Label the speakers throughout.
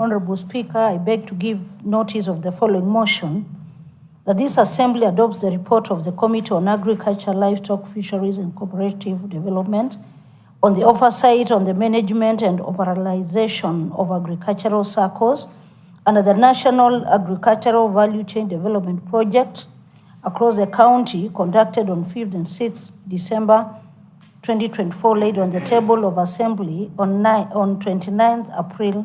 Speaker 1: Honorable Speaker, I beg to give notice of the following motion, that this Assembly adopts the report of the Committee on Agriculture, Livestock, Fisheries and Cooperative Development on the oversight on the management and operationalization of agricultural circles under the National Agricultural Value Chain Development Project across the county, conducted on 5th and 6th December 2024, laid on the table of Assembly on 29th April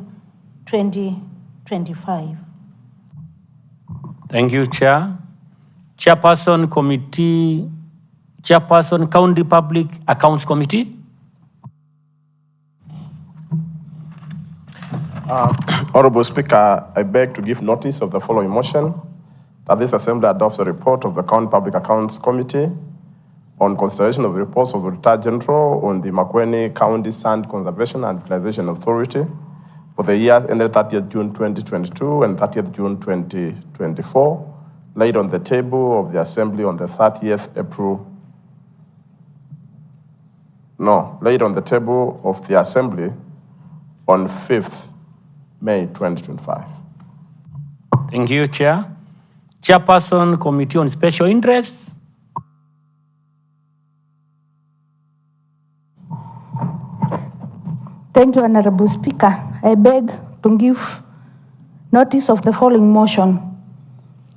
Speaker 1: 2025.
Speaker 2: Thank you, Chair. Chairperson, County Public Accounts Committee.
Speaker 3: Honorable Speaker, I beg to give notice of the following motion, that this Assembly adopts a report of the County Public Accounts Committee on consideration of the reports of the Retired General on the Makueni County Sand Conservation and Utilization Authority for the years ended 30th June 2022 and 30th June 2024, laid on the table of the Assembly on the 30th April. No, laid on the table of the Assembly on 5th May 2025.
Speaker 2: Thank you, Chair. Chairperson, Committee on Special Interests.
Speaker 1: Thank you, Honorable Speaker. I beg to give notice of the following motion.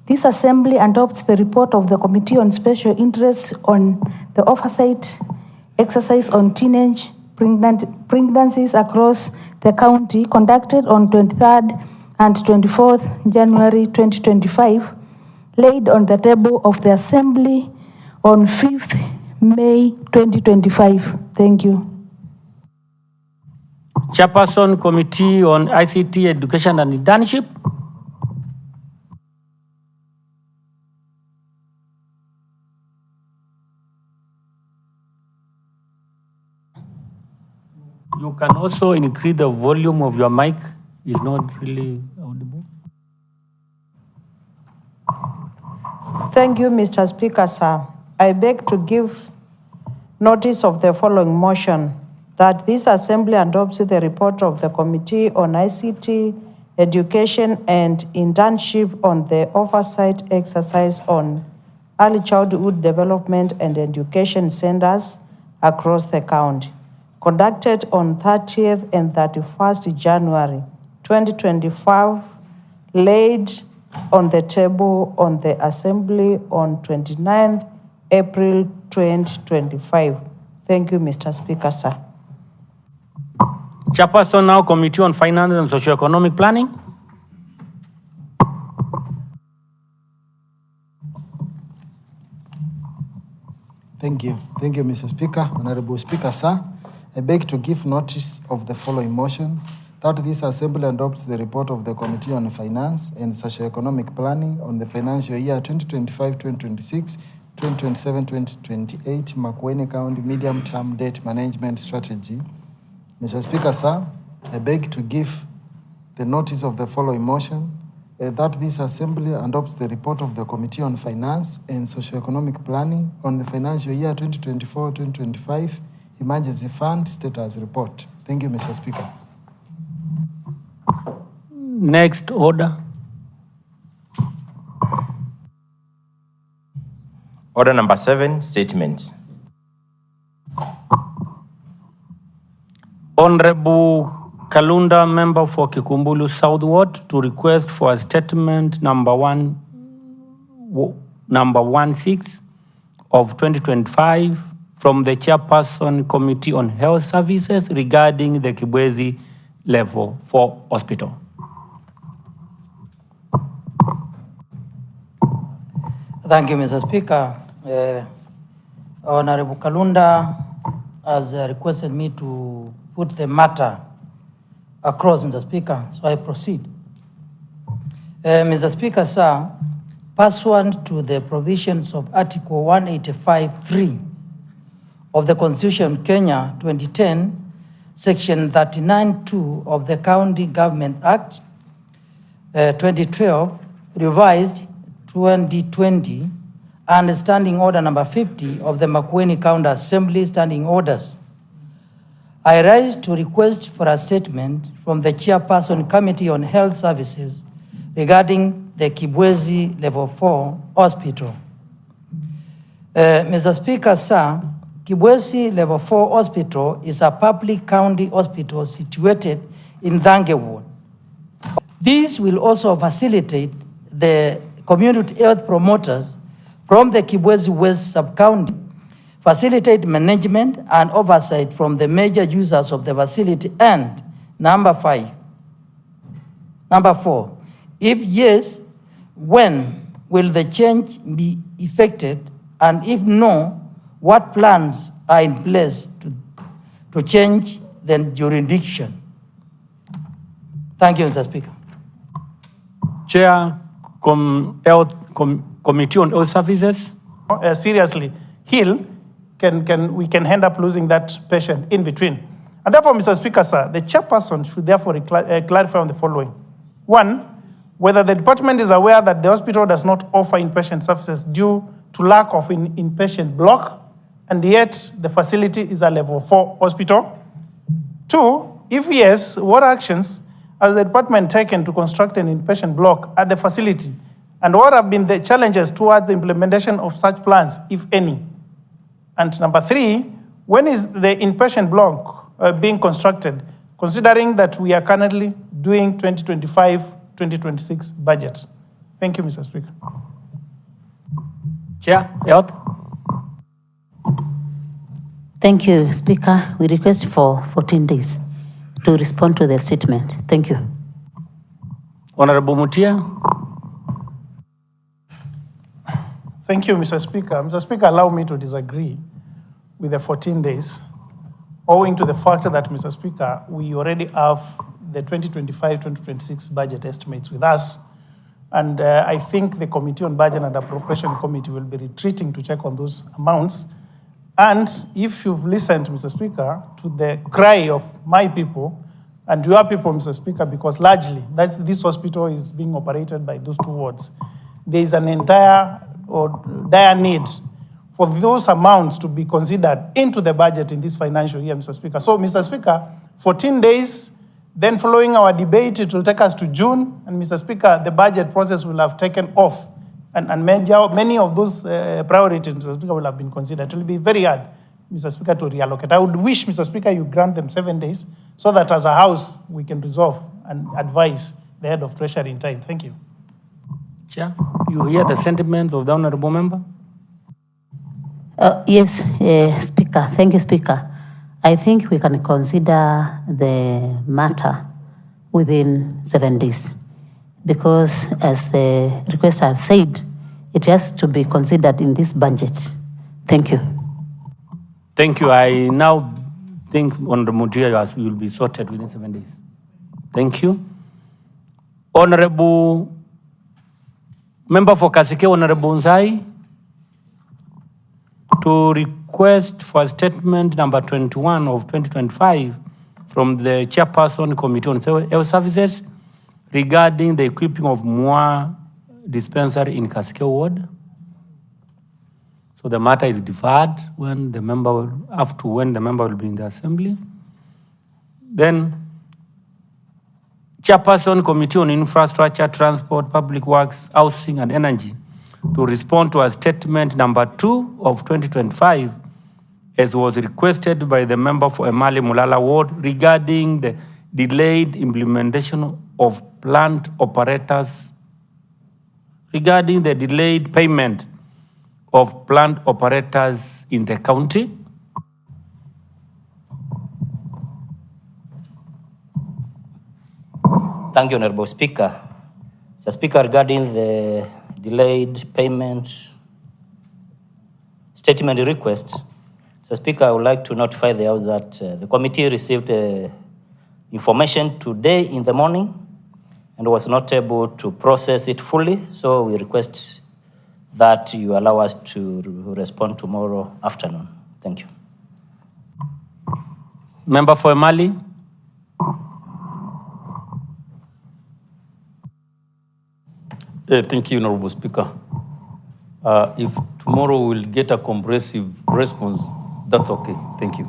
Speaker 1: This Assembly adopts the report of the Committee on Special Interests on the oversight exercise on teenage pregnancies across the county, conducted on 23rd and 24th January 2025, laid on the table of the Assembly on 5th May 2025. Thank you.
Speaker 2: Chairperson, Committee on ICT, Education and Internship. You can also increase the volume of your mic. It's not really audible.
Speaker 4: Thank you, Mr. Speaker, sir. I beg to give notice of the following motion, that this Assembly adopts the report of the Committee on ICT, Education and Internship on the oversight exercise on early childhood development and education centers across the county, conducted on 30th and 31st January 2025, laid on the table on the Assembly on 29th April 2025. Thank you, Mr. Speaker, sir.
Speaker 2: Chairperson, now Committee on Finance and Socio-Economic Planning.
Speaker 5: Thank you, Mr. Speaker. Honorable Speaker, sir, I beg to give notice of the following motion, that this Assembly adopts the report of the Committee on Finance and Socio-Economic Planning on the financial year 2025-2026, 2027-2028 Makueni County Medium-Term Debt Management Strategy. Mr. Speaker, sir, I beg to give the notice of the following motion, that this Assembly adopts the report of the Committee on Finance and Socio-Economic Planning on the financial year 2024-2025 Emergency Fund Status Report. Thank you, Mr. Speaker.
Speaker 2: Next order.
Speaker 6: Order number 7, statements.
Speaker 2: Honorable Kalunda, member for Kikumbulu South Ward, to request for a statement number 16 of 2025 from the Chairperson, Committee on Health Services regarding the Kibwezi Level 4 Hospital.
Speaker 7: Thank you, Mr. Speaker. Honorable Kalunda has requested me to put the matter across, Mr. Speaker, so I proceed. Mr. Speaker, sir, pursuant to the provisions of Article 185(3) of the Constitution of Kenya 2010, Section 39(2) of the County Government Act 2012, revised 2020, and Standing Order number 50 of the Makueni County Assembly Standing Orders, I rise to request for a statement from the Chairperson Committee on Health Services regarding the Kibwezi Level 4 Hospital. Mr. Speaker, sir, Kibwezi Level 4 Hospital is a public county hospital situated in Bunge Ward. This will also facilitate the community health promoters from the Kibwezi West Sub-County, facilitate management and oversight from the major users of the facility, and number 4, if yes, when will the change be effected, and if no, what plans are in place to change the jurisdiction? Thank you, Mr. Speaker.
Speaker 2: Chair, Committee on Health Services.
Speaker 8: Seriously ill, we can end up losing that patient in between. And therefore, Mr. Speaker, sir, the chairperson should therefore clarify on the following. One, whether the department is aware that the hospital does not offer inpatient services due to lack of inpatient block, and yet the facility is a level 4 hospital. Two, if yes, what actions has the department taken to construct an inpatient block at the facility? And what have been the challenges towards the implementation of such plans, if any? And number 3, when is the inpatient block being constructed, considering that we are currently doing 2025-2026 budget? Thank you, Mr. Speaker.
Speaker 2: Chair, Health.
Speaker 9: Thank you, Speaker. We request for 14 days to respond to the statement. Thank you.
Speaker 2: Honorable Mutia.
Speaker 8: Thank you, Mr. Speaker. Mr. Speaker, allow me to disagree with the 14 days, owing to the fact that, Mr. Speaker, we already have the 2025-2026 budget estimates with us. And I think the Committee on Budget and Appropriation Committee will be retreating to check on those amounts. And if you've listened, Mr. Speaker, to the cry of my people and your people, Mr. Speaker, because largely this hospital is being operated by those two wards, there is an entire or dire need for those amounts to be considered into the budget in this financial year, Mr. Speaker. So, Mr. Speaker, 14 days, then following our debate, it will take us to June, and Mr. Speaker, the budget process will have taken off, and many of those priorities, Mr. Speaker, will have been considered. It will be very hard, Mr. Speaker, to reallocate. I would wish, Mr. Speaker, you grant them 7 days so that as a House, we can resolve and advise the head of Treasury in time. Thank you.
Speaker 2: Chair, you hear the sentiments of the honorable member?
Speaker 9: Yes, Speaker. Thank you, Speaker. I think we can consider the matter within 7 days because, as the requester said, it has to be considered in this budget. Thank you.
Speaker 2: Thank you. I now think Honorable Mutia will be sorted within 7 days. Thank you. Honorable Member for Kasike, Honorable Nzai, to request for statement number 21 of 2025 from the Chairperson Committee on Health Services regarding the equipping of Mua dispensary in Kasike Ward. So the matter is deferred when the member will be in the assembly. Then Chairperson Committee on Infrastructure, Transport, Public Works, Housing and Energy to respond to a statement number 2 of 2025 as was requested by the member for Emali Mulala Ward regarding the delayed implementation of plant operators, regarding the delayed payment of plant operators in the county.
Speaker 10: Thank you, Honorable Speaker. Mr. Speaker, regarding the delayed payment statement request, Mr. Speaker, I would like to notify the House that the committee received information today in the morning and was not able to process it fully, so we request that you allow us to respond tomorrow afternoon. Thank you.
Speaker 2: Member for Emali.
Speaker 11: Thank you, Honorable Speaker. If tomorrow we'll get a comprehensive response, that's okay. Thank you.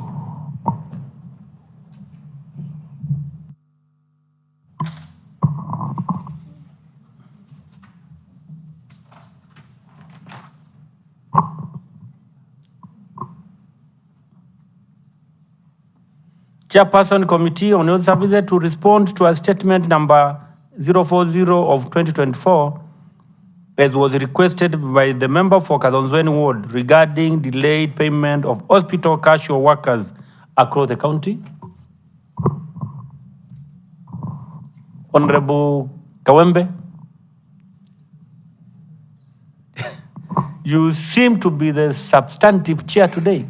Speaker 2: Chairperson Committee on Youth Services to respond to a statement number 040 of 2024 as was requested by the member for Kadonzweni Ward regarding delayed payment of hospital casual workers across the county. Honorable Kawembe, you seem to be the substantive chair today.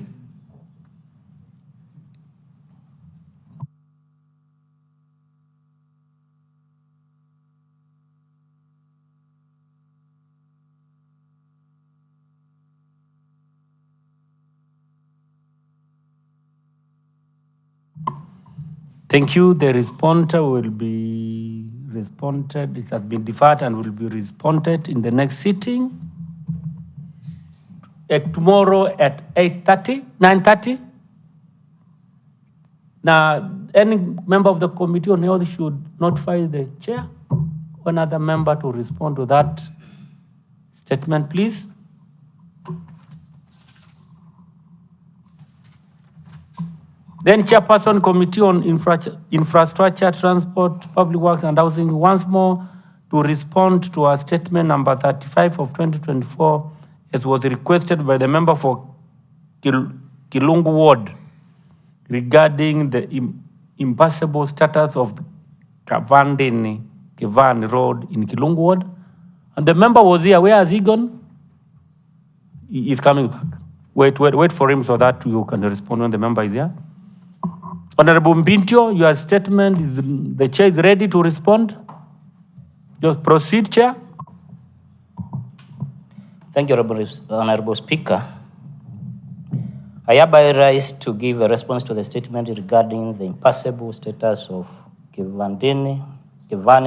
Speaker 2: Thank you. The responder will be responded. It has been deferred and will be responded in the next sitting. Tomorrow at 8:30, 9:30. Now, any member of the committee on health should notify the chair or another member to respond to that statement, please. Then Chairperson Committee on Infrastructure, Transport, Public Works and Housing once more to respond to our statement number 35 of 2024 as was requested by the member for Kilungu Ward regarding the impassable status of Kivan Road in Kilungu Ward. And the member was here. Where has he gone? He is coming back. Wait for him so that you can respond when the member is here. Honorable Mbintio, your statement is, the chair is ready to respond. Just proceed, Chair.
Speaker 10: Thank you, Honorable Speaker. I hereby rise to give a response to the statement regarding the impassable status of Kivani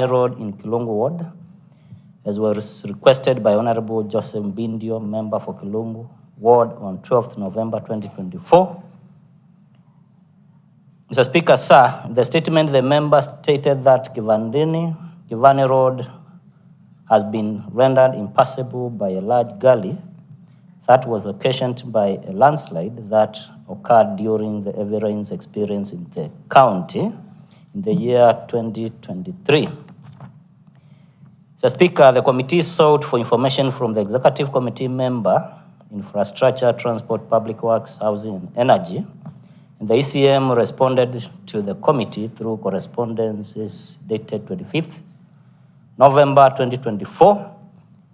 Speaker 10: Road in Kilungu Ward, as was requested by Honorable Joseph Mbindio, member for Kilungu Ward on 12th November 2024. Mr. Speaker, sir, the statement the member stated that Kivani Road has been rendered impassable by a large gully that was occasioned by a landslide that occurred during the heavy rains experienced in the county in the year 2023. Mr. Speaker, the committee sought for information from the Executive Committee member, Infrastructure, Transport, Public Works, Housing and Energy. And the ECM responded to the committee through correspondences dated 25th November 2024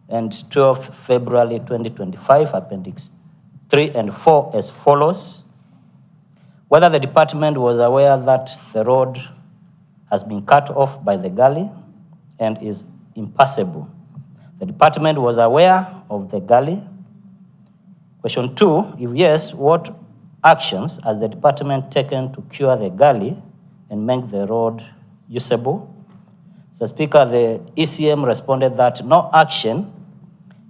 Speaker 10: and 12th February 2025, Appendix 3 and 4 as follows. Whether the department was aware that the road has been cut off by the gully and is impassable. The department was aware of the gully. Question 2, if yes, what actions has the department taken to cure the gully and make the road usable? So, Speaker, the ECM responded that no action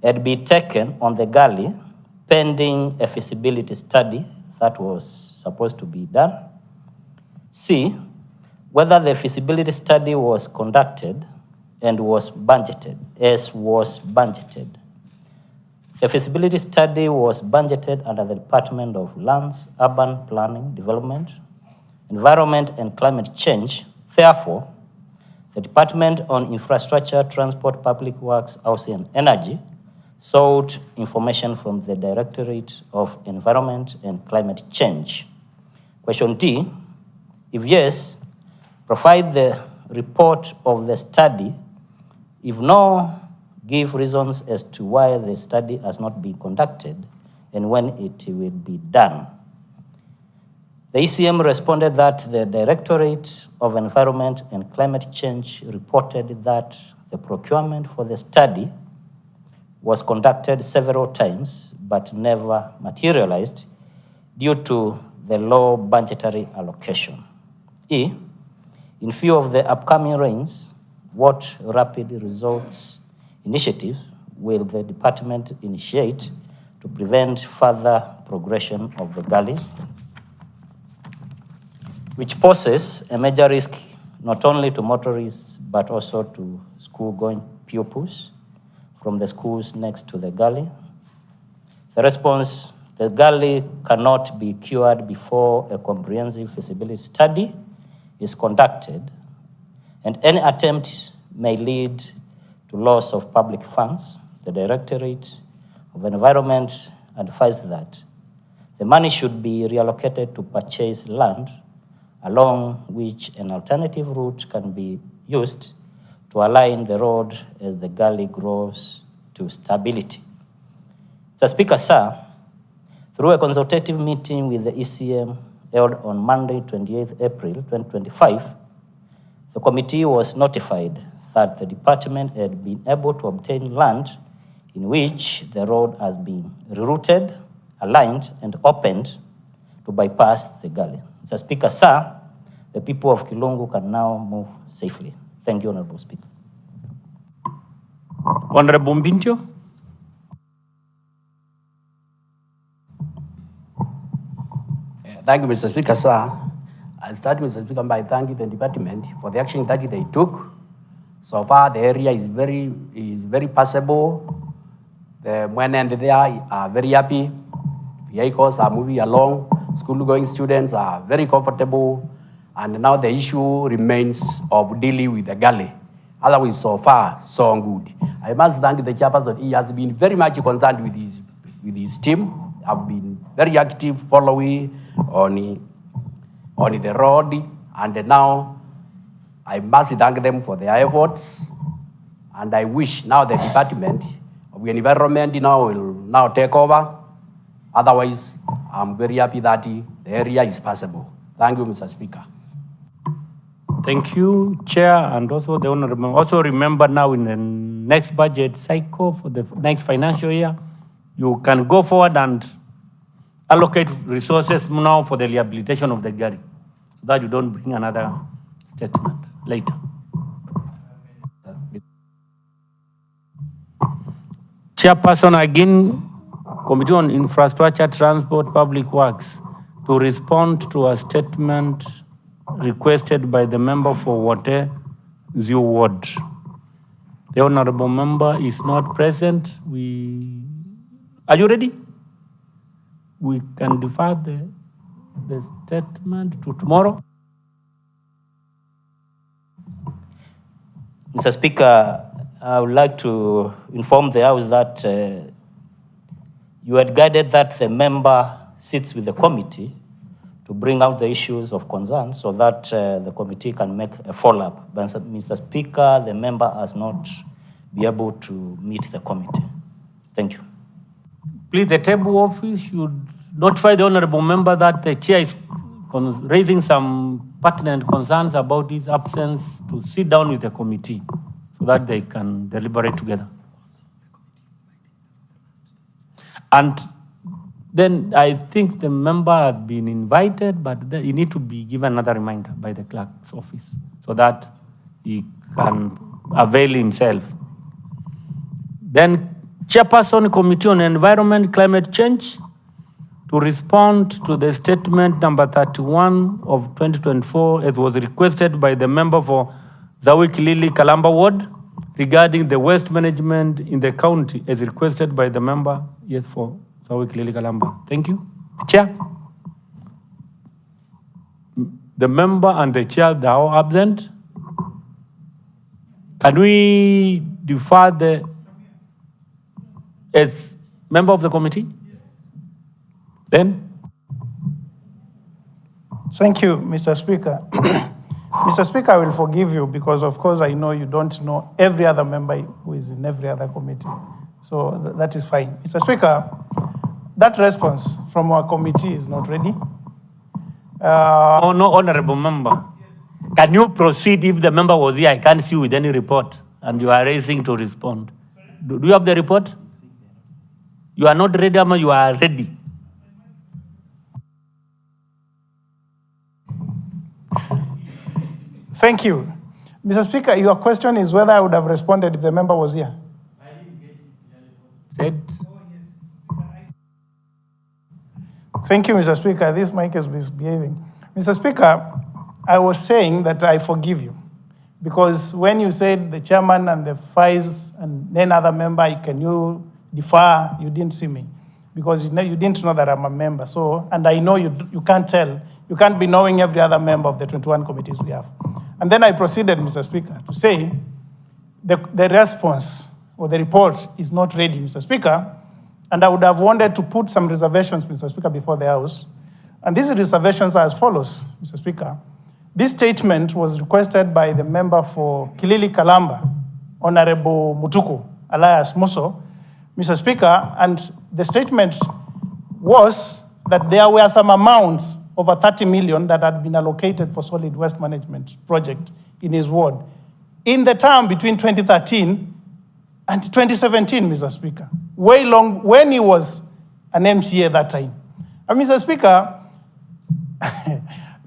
Speaker 10: had been taken on the gully pending a feasibility study that was supposed to be done. C, whether the feasibility study was conducted and was budgeted, as was budgeted. The feasibility study was budgeted under the Department of Lands, Urban Planning, Development, Environment and Climate Change. Therefore, the Department on Infrastructure, Transport, Public Works, Housing and Energy sought information from the Directorate of Environment and Climate Change. Question D, if yes, provide the report of the study. If no, give reasons as to why the study has not been conducted and when it will be done. The ECM responded that the Directorate of Environment and Climate Change reported that the procurement for the study was conducted several times but never materialized due to the low budgetary allocation. E, in view of the upcoming rains, what rapid results initiatives will the department initiate to prevent further progression of the gully, which poses a major risk not only to motorists but also to school-going pupils from the schools next to the gully? The response The gully cannot be cured before a comprehensive feasibility study is conducted, and any attempt may lead to loss of public funds. The Directorate of Environment advised that the money should be reallocated to purchase land along which an alternative route can be used to align the road as the gully grows to stability. Mr. Speaker, sir, through a consultative meeting with the ECM held on Monday, 28th April 2025, the committee was notified that the department had been able to obtain land in which the road has been rerouted, aligned, and opened to bypass the gully. Mr. Speaker, sir, the people of Kilungu can now move safely. Thank you, Honorable Speaker.
Speaker 2: Honorable Mbintio.
Speaker 12: Thank you, Mr. Speaker, sir. I'll start, Mr. Speaker, by thanking the department for the action that they took. So far, the area is very passable. The men and there are very happy. Vehicles are moving along. School-going students are very comfortable. And now the issue remains of dealing with the gully. Otherwise, so far, so good. I must thank the chairperson. He has been very much concerned with his team. Have been very active following on the road. And now I must thank them for their efforts. And I wish now the Department of the Environment will now take over. Otherwise, I'm very happy that the area is passable. Thank you, Mr. Speaker.
Speaker 2: Thank you, Chair, and also the Honorable. Also remember now in the next budget cycle for the next financial year, you can go forward and allocate resources now for the rehabilitation of the gully, so that you don't bring another statement later. Chairperson again, Committee on Infrastructure, Transport, Public Works, to respond to a statement requested by the member for Wote Ziu Ward. The honorable member is not present. Are you ready? We can defer the statement to tomorrow.
Speaker 10: Mr. Speaker, I would like to inform the House that you had guided that the member sits with the committee to bring out the issues of concern so that the committee can make a follow-up. But Mr. Speaker, the member has not been able to meet the committee. Thank you.
Speaker 2: Please, the table office should notify the honorable member that the chair is raising some pertinent concerns about his absence to sit down with the committee so that they can deliberate together. And then I think the member has been invited, but he needs to be given another reminder by the clerk's office so that he can avail himself. Then Chairperson, Committee on Environment, Climate Change, to respond to the statement number 31 of 2024 as was requested by the member for Zawik-Lili Kalamba Ward regarding the waste management in the county as requested by the member, yes, for Zawik-Lili Kalamba. Thank you. Chair. The member and the chair, they are all absent. Can we defer as member of the committee? Then?
Speaker 8: Thank you, Mr. Speaker. Mr. Speaker, I will forgive you because, of course, I know you don't know every other member who is in every other committee. So that is fine. Mr. Speaker, that response from our committee is not ready.
Speaker 2: Oh, no, honorable member. Can you proceed if the member was here? I can't see with any report, and you are raising to respond. Do you have the report? You are not ready, Amma, you are ready.
Speaker 8: Thank you. Mr. Speaker, your question is whether I would have responded if the member was here.
Speaker 2: I didn't get it. Said.
Speaker 8: Thank you, Mr. Speaker. This mic is misbehaving. Mr. Speaker, I was saying that I forgive you because when you said the chairman and the vice and then other member, can you defer, you didn't see me. because you didn't know that I'm a member. So, and I know you can't tell, you can't be knowing every other member of the 21 committees we have. And then I proceeded, Mr. Speaker, to say the response or the report is not ready, Mr. Speaker, and I would have wanted to put some reservations, Mr. Speaker, before the House. And these reservations are as follows, Mr. Speaker. This statement was requested by the member for Kilili Kalamba, Honorable Mutuku Elias Muso, Mr. Speaker, and the statement was that there were some amounts over 30 million that had been allocated for solid waste management project in his ward in the term between 2013 and 2017, Mr. Speaker, way long, when he was an MCA that time. And Mr. Speaker,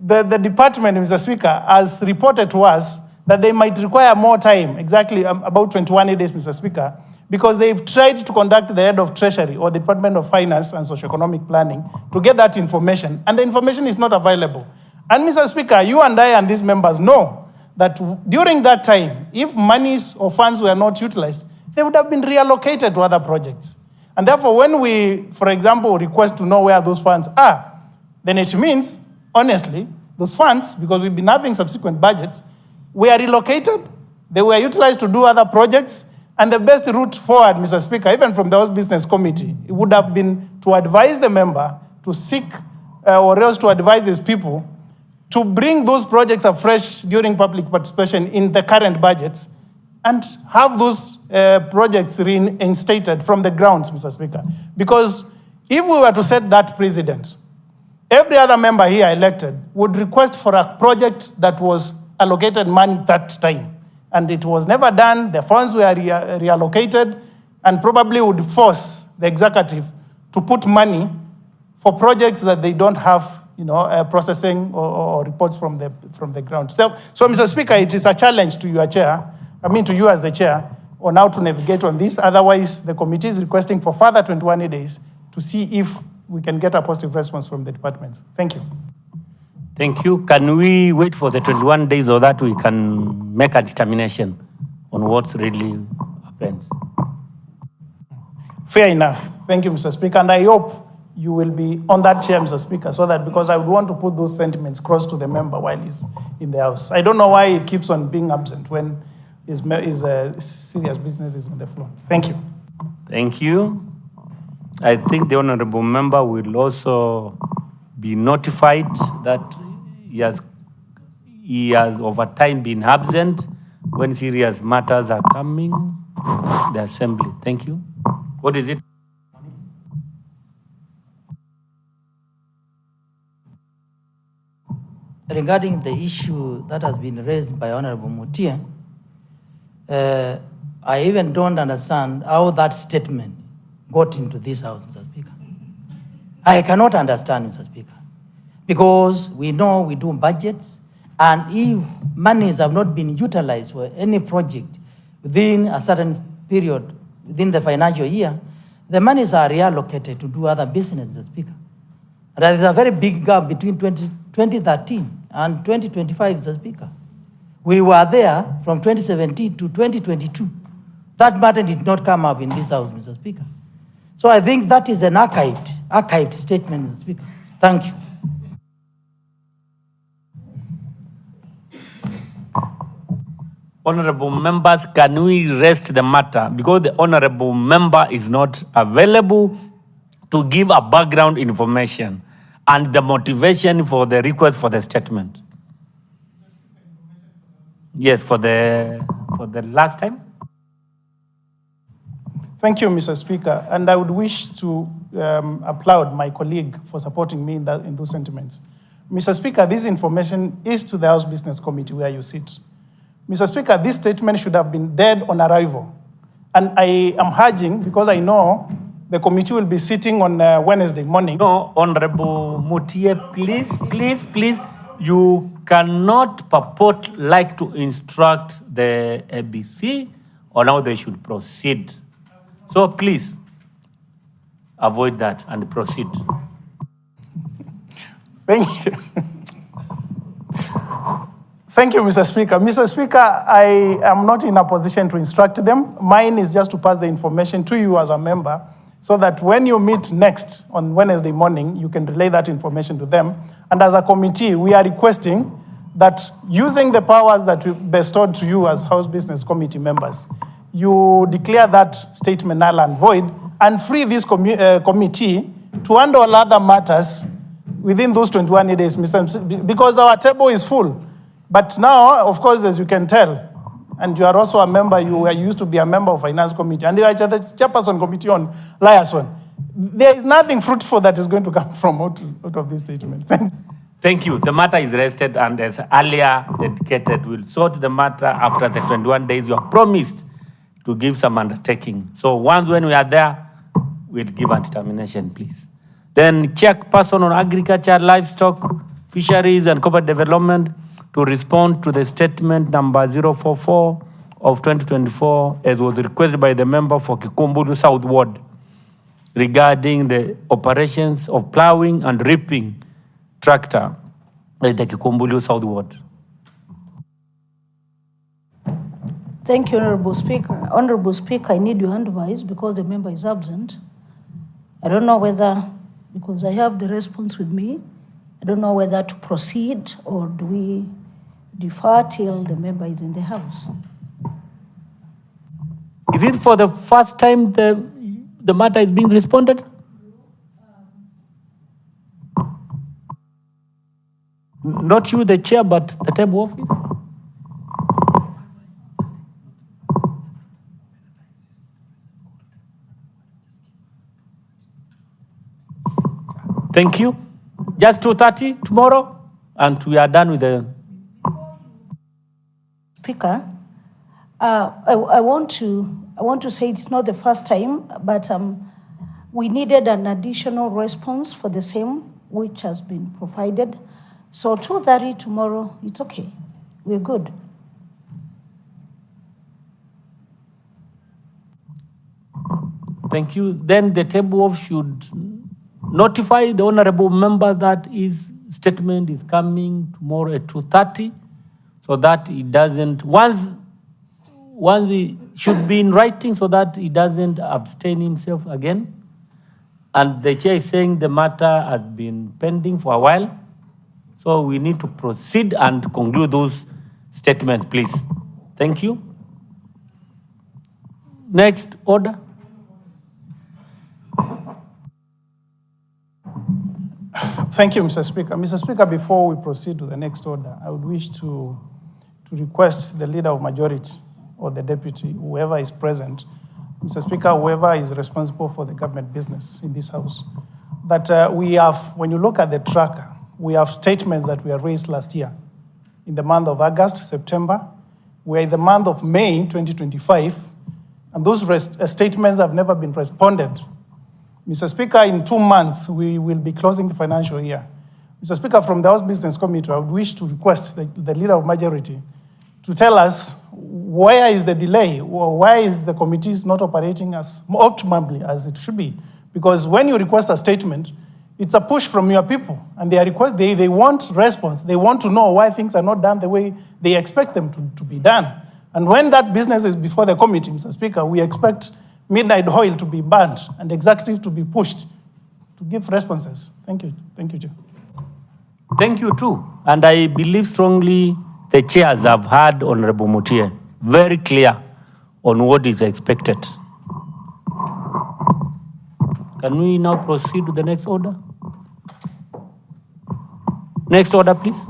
Speaker 8: the department, Mr. Speaker, has reported to us that they might require more time, exactly about 21 days, Mr. Speaker, because they've tried to contact the head of Treasury or the Department of Finance and Socioeconomic Planning to get that information, and the information is not available. And Mr. Speaker, you and I and these members know that during that time, if monies or funds were not utilized, they would have been reallocated to other projects. And therefore, when we, for example, request to know where those funds are, then it means, honestly, those funds, because we've been having subsequent budgets, were relocated, they were utilized to do other projects, and the best route forward, Mr. Speaker, even from the House Business Committee, it would have been to advise the member to seek, or else to advise his people, to bring those projects afresh during public participation in the current budgets, and have those projects reinstated from the grounds, Mr. Speaker. Because if we were to set that precedent, every other member here elected would request for a project that was allocated money that time. And it was never done, the funds were reallocated, and probably would force the executive to put money for projects that they don't have, processing or reports from the ground. So, Mr. Speaker, it is a challenge to your chair, to you as the chair, on how to navigate on this. Otherwise, the committee is requesting for further 21 days to see if we can get a positive response from the departments. Thank you.
Speaker 2: Thank you. Can we wait for the 21 days so that we can make a determination on what really happens?
Speaker 8: Fair enough. Thank you, Mr. Speaker. And I hope you will be on that chair, Mr. Speaker, so that, because I would want to put those sentiments across to the member while he's in the House. I don't know why he keeps on being absent when his serious business is on the floor. Thank you.
Speaker 2: Thank you. I think the honorable member will also be notified that he has over time been absent when serious matters are coming to the assembly. Thank you. What is it?
Speaker 7: Regarding the issue that has been raised by Honorable Mutia, I even don't understand how that statement got into this House, Mr. Speaker. I cannot understand, Mr. Speaker, because we know we do budgets, and if monies have not been utilized for any project within a certain period, within the financial year, the monies are reallocated to do other business, Mr. Speaker. And there is a very big gap between 2013 and 2025, Mr. Speaker. We were there from 2017 to 2022. That matter did not come up in this House, Mr. Speaker. So I think that is an archived statement, Mr. Speaker. Thank you.
Speaker 2: Honorable members, can we rest the matter? Because the honorable member is not available to give a background information and the motivation for the request for the statement. Yes, for the last time.
Speaker 8: Thank you, Mr. Speaker. And I would wish to applaud my colleague for supporting me in those sentiments. Mr. Speaker, this information is to the House Business Committee where you sit. Mr. Speaker, this statement should have been dead on arrival. And I am urging, because I know the committee will be sitting on Wednesday morning.
Speaker 2: No, Honorable Mutie, please, you cannot purport like to instruct the ABC on how they should proceed. So please, avoid that and proceed.
Speaker 8: Thank you. Thank you, Mr. Speaker. Mr. Speaker, I am not in a position to instruct them. Mine is just to pass the information to you as a member so that when you meet next on Wednesday morning, you can relay that information to them. And as a committee, we are requesting that using the powers that we bestowed to you as House Business Committee members, you declare that statement null and void and free this committee to handle all other matters within those 21 days, because our table is full. But now, of course, as you can tell, and you are also a member, you used to be a member of Finance Committee, and you are the chairperson committee on liaison. There is nothing fruitful that is going to come from out of this statement.
Speaker 2: Thank you. The matter is rested, and as earlier indicated, we'll sort the matter after the 21 days. You have promised to give some undertaking. So once when we are there, we'll give a determination, please. Then chairperson on agriculture, livestock, fisheries, and corporate development to respond to the statement number 044 of 2024, as was requested by the member for Kikumbulu South Ward, regarding the operations of plowing and reaping tractor at the Kikumbulu South Ward.
Speaker 1: Thank you, Honorable Speaker. Honorable Speaker, I need your advice because the member is absent. I don't know whether, because I have the response with me, I don't know whether to proceed or do we defer till the member is in the House.
Speaker 2: Is it for the first time the matter is being responded? Not you, the chair, but the table office? Thank you. Just 2:30 tomorrow, and we are done with the...
Speaker 1: Speaker, I want to say it's not the first time, but we needed an additional response for the same, which has been provided. So 2:30 tomorrow, it's okay. We're good.
Speaker 2: Thank you. Then the table of should notify the honorable member that his statement is coming tomorrow at 2:30, so that he doesn't, once he should be in writing so that he doesn't abstain himself again. And the chair is saying the matter has been pending for a while, so we need to proceed and conclude those statements, please. Thank you. Next order.
Speaker 8: Thank you, Mr. Speaker. Mr. Speaker, before we proceed to the next order, I would wish to request the leader of majority or the deputy, whoever is present, Mr. Speaker, whoever is responsible for the government business in this House, that we have, when you look at the tracker, we have statements that were raised last year in the month of August, September. We're in the month of May 2025, and those statements have never been responded. Mr. Speaker, in 2 months, we will be closing the financial year. Mr. Speaker, from the House Business Committee, I would wish to request the leader of majority to tell us where is the delay, or why is the committee not operating as optimally as it should be? Because when you request a statement, it's a push from your people, and they want response. They want to know why things are not done the way they expect them to be done. And when that business is before the committee, Mr. Speaker, we expect midnight oil to be burned and executive to be pushed to give responses. Thank you. Thank you, Chair.
Speaker 2: Thank you too. And I believe strongly the chairs have heard Honorable Mutie very clear on what is expected. Can we now proceed to the next order? Next order, please.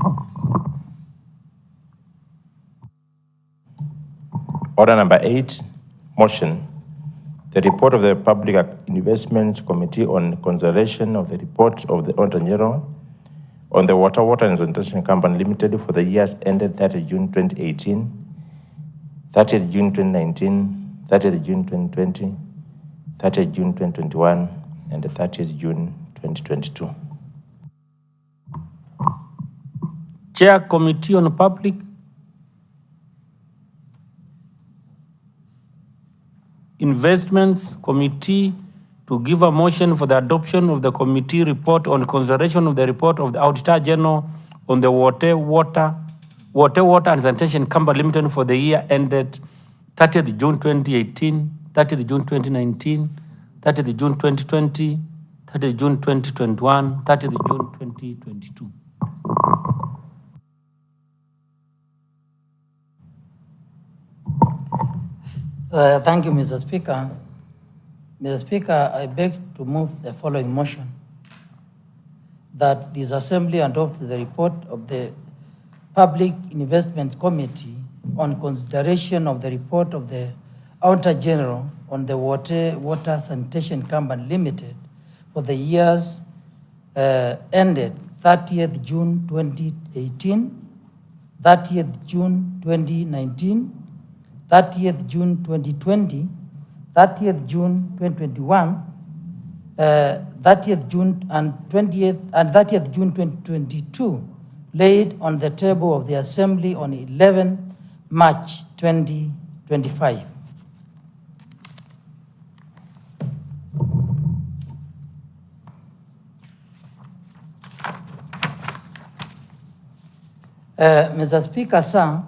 Speaker 6: Order number 8, motion. The report of the Public Investments Committee on consideration of the report of the Auditor General on the Water and Sanitation Company Limited for the years ended 30 June 2018, 30th June 2019, 30th June 2020, 30th June 2021, and the 30th June 2022.
Speaker 2: Chair, Committee on Public Investments Committee to give a motion for the adoption of the committee report on consideration of the report of the Auditor General on the Water and Sanitation Company Limited for the year ended 30th June 2018, 30th June 2019, 30th June 2020, 30th June 2021, 30th June 2022.
Speaker 7: Thank you, Mr. Speaker. Mr. Speaker, I beg to move the following motion: that this Assembly adopt the report of the Public Investment Committee on consideration of the report of the Auditor General on the Water Sanitation Company Limited for the years ended 30th June 2018, 30th June 2019, 30th June 2020, 30th June 2021, 30th June and 30th June 2022, laid on the table of the Assembly on 11 March 2025. Mr. Speaker, sir,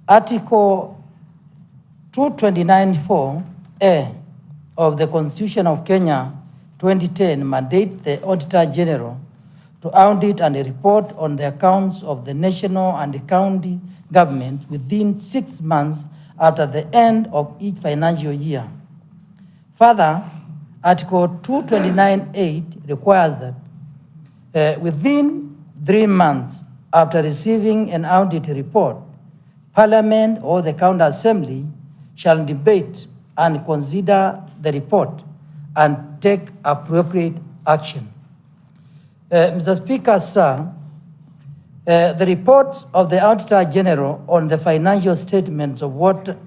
Speaker 7: Article 229(4)(a) of the Constitution of Kenya 2010 mandate the Auditor General to audit and report on the accounts of the national and the county government within 6 months after the end of each financial year. Further, Article 229(8) requires that within 3 months after receiving an audit report, Parliament or the County Assembly shall debate and consider the report and take appropriate action. Mr. Speaker, sir, the report of the Auditor General on the financial statements of Water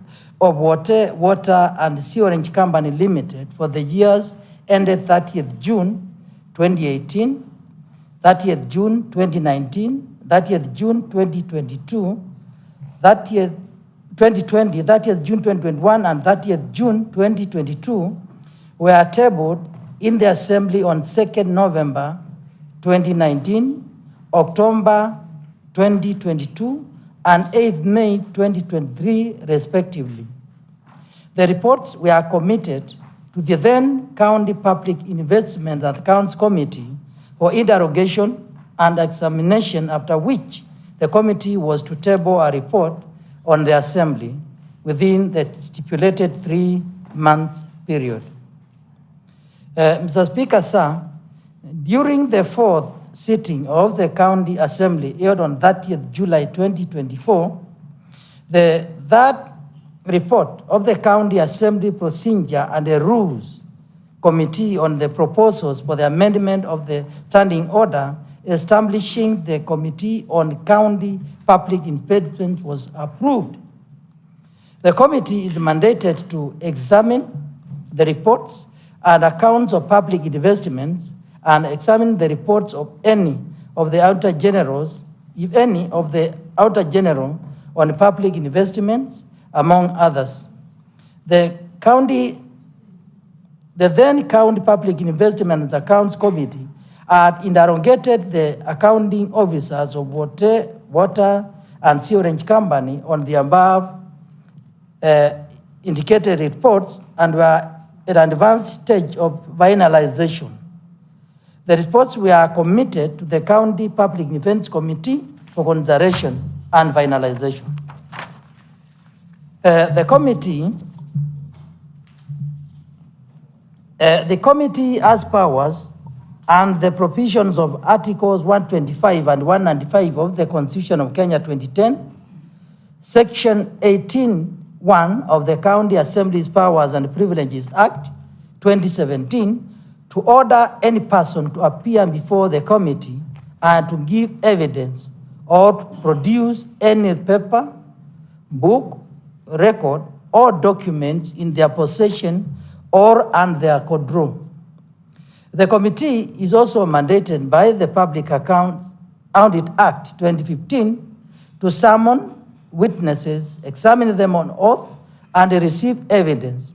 Speaker 7: and Sewerage Company Limited for the years ended 30th June 2018, 30th June 2019, 30th June 2022, 30th 2020, 30th June 2021, and 30th June 2022 were tabled in the Assembly on 2nd November 2019, October 2022, and 8th May 2023, respectively. The reports were committed to the then County Public Investment and Accounts Committee for interrogation and examination, after which the committee was to table a report on the Assembly within the stipulated 3-month period. Mr. Speaker, sir, during the 4th sitting of the County Assembly held on 30th July 2024, that report of the County Assembly Procedure and the Rules Committee on the proposals for the amendment of the standing order establishing the Committee on County Public Investment was approved. The committee is mandated to examine the reports and accounts of public investments and examine the reports of any of the Auditor Generals, if any of the Auditor General on public investments, among others. The then County Public Investment and Accounts Committee had interrogated the accounting officers of Water and Sewerage Company on the above indicated reports and were at an advanced stage of finalization. The reports were committed to the County Public Events Committee for consideration and finalization. The committee has powers and the provisions of Articles 125 and 195 of the Constitution of Kenya 2010, Section 18(1) of the County Assembly's Powers and Privileges Act 2017 to order any person to appear before the committee and to give evidence or to produce any paper, book, record, or documents in their possession or on their control. The committee is also mandated by the Public Accounts Audit Act 2015 to summon witnesses, examine them on oath, and receive evidence.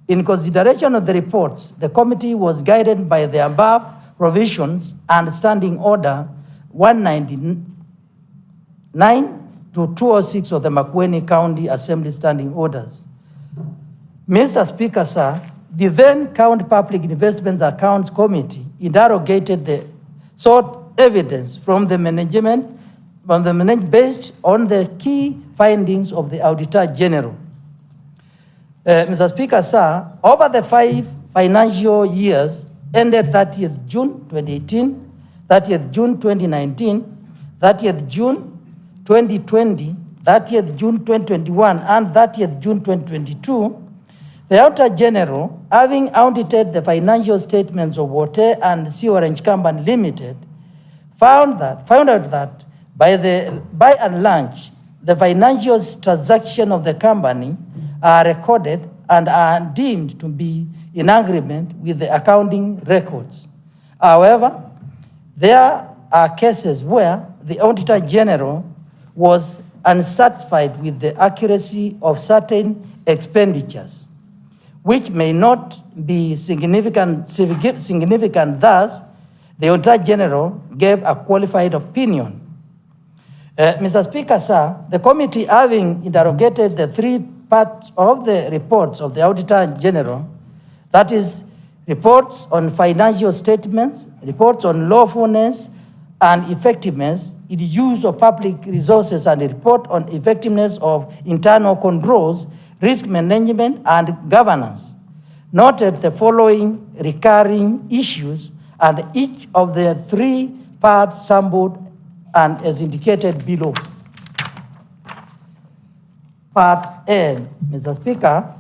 Speaker 7: In consideration of the reports, the committee was guided by the above provisions and Standing Order 199 to 206 of the Makueni County Assembly Standing Orders. Mr. Speaker, sir, the then County Public Investments Accounts Committee interrogated the sought evidence from the management based on the key findings of the Auditor General. Mr. Speaker, sir, over the 5 financial years ended 30th June 2018, 30th June 2019, 30th June 2020, 30th June 2021, and 30th June 2022, the Auditor General, having audited the financial statements of Water and Sewerage Company Limited, found out that by and large, the financial transactions of the company are recorded and are deemed to be in agreement with the accounting records. However, there are cases where the Auditor General was unsatisfied with the accuracy of certain expenditures, which may not be significant. Thus, the Auditor General gave a qualified opinion. Mr. Speaker, sir, the committee, having interrogated the 3 parts of the reports of the Auditor General, that is, reports on financial statements, reports on lawfulness and effectiveness in the use of public resources, and a report on effectiveness of internal controls, risk management, and governance, noted the following recurring issues, and each of the 3 parts sampled and as indicated below. Part A, Mr. Speaker,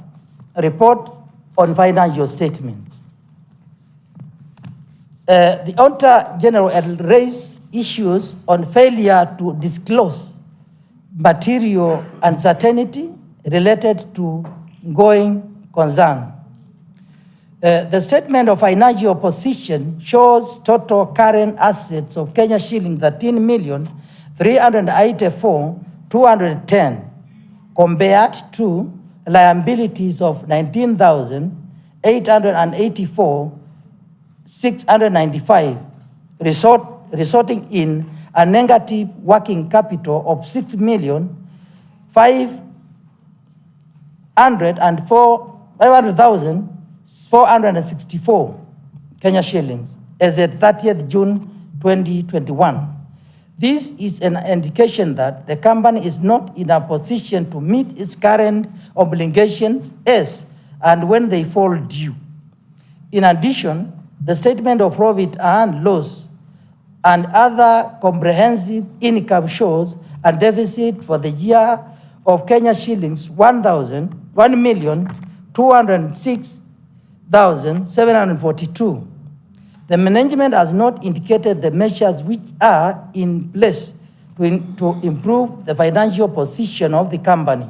Speaker 7: report on financial statements. The Auditor General had raised issues on failure to disclose material uncertainty related to going concern. The statement of financial position shows total current assets of Kenya shilling 13,384,210 compared to liabilities of 19,884,695, resulting in a negative working capital of 6,500,464 Kenya shillings as at 30th June 2021. This is an indication that the company is not in a position to meet its current obligations as and when they fall due. In addition, the statement of profit and loss and other comprehensive income shows a deficit for the year of Kenya shillings 1,206,742. The management has not indicated the measures which are in place to improve the financial position of the company.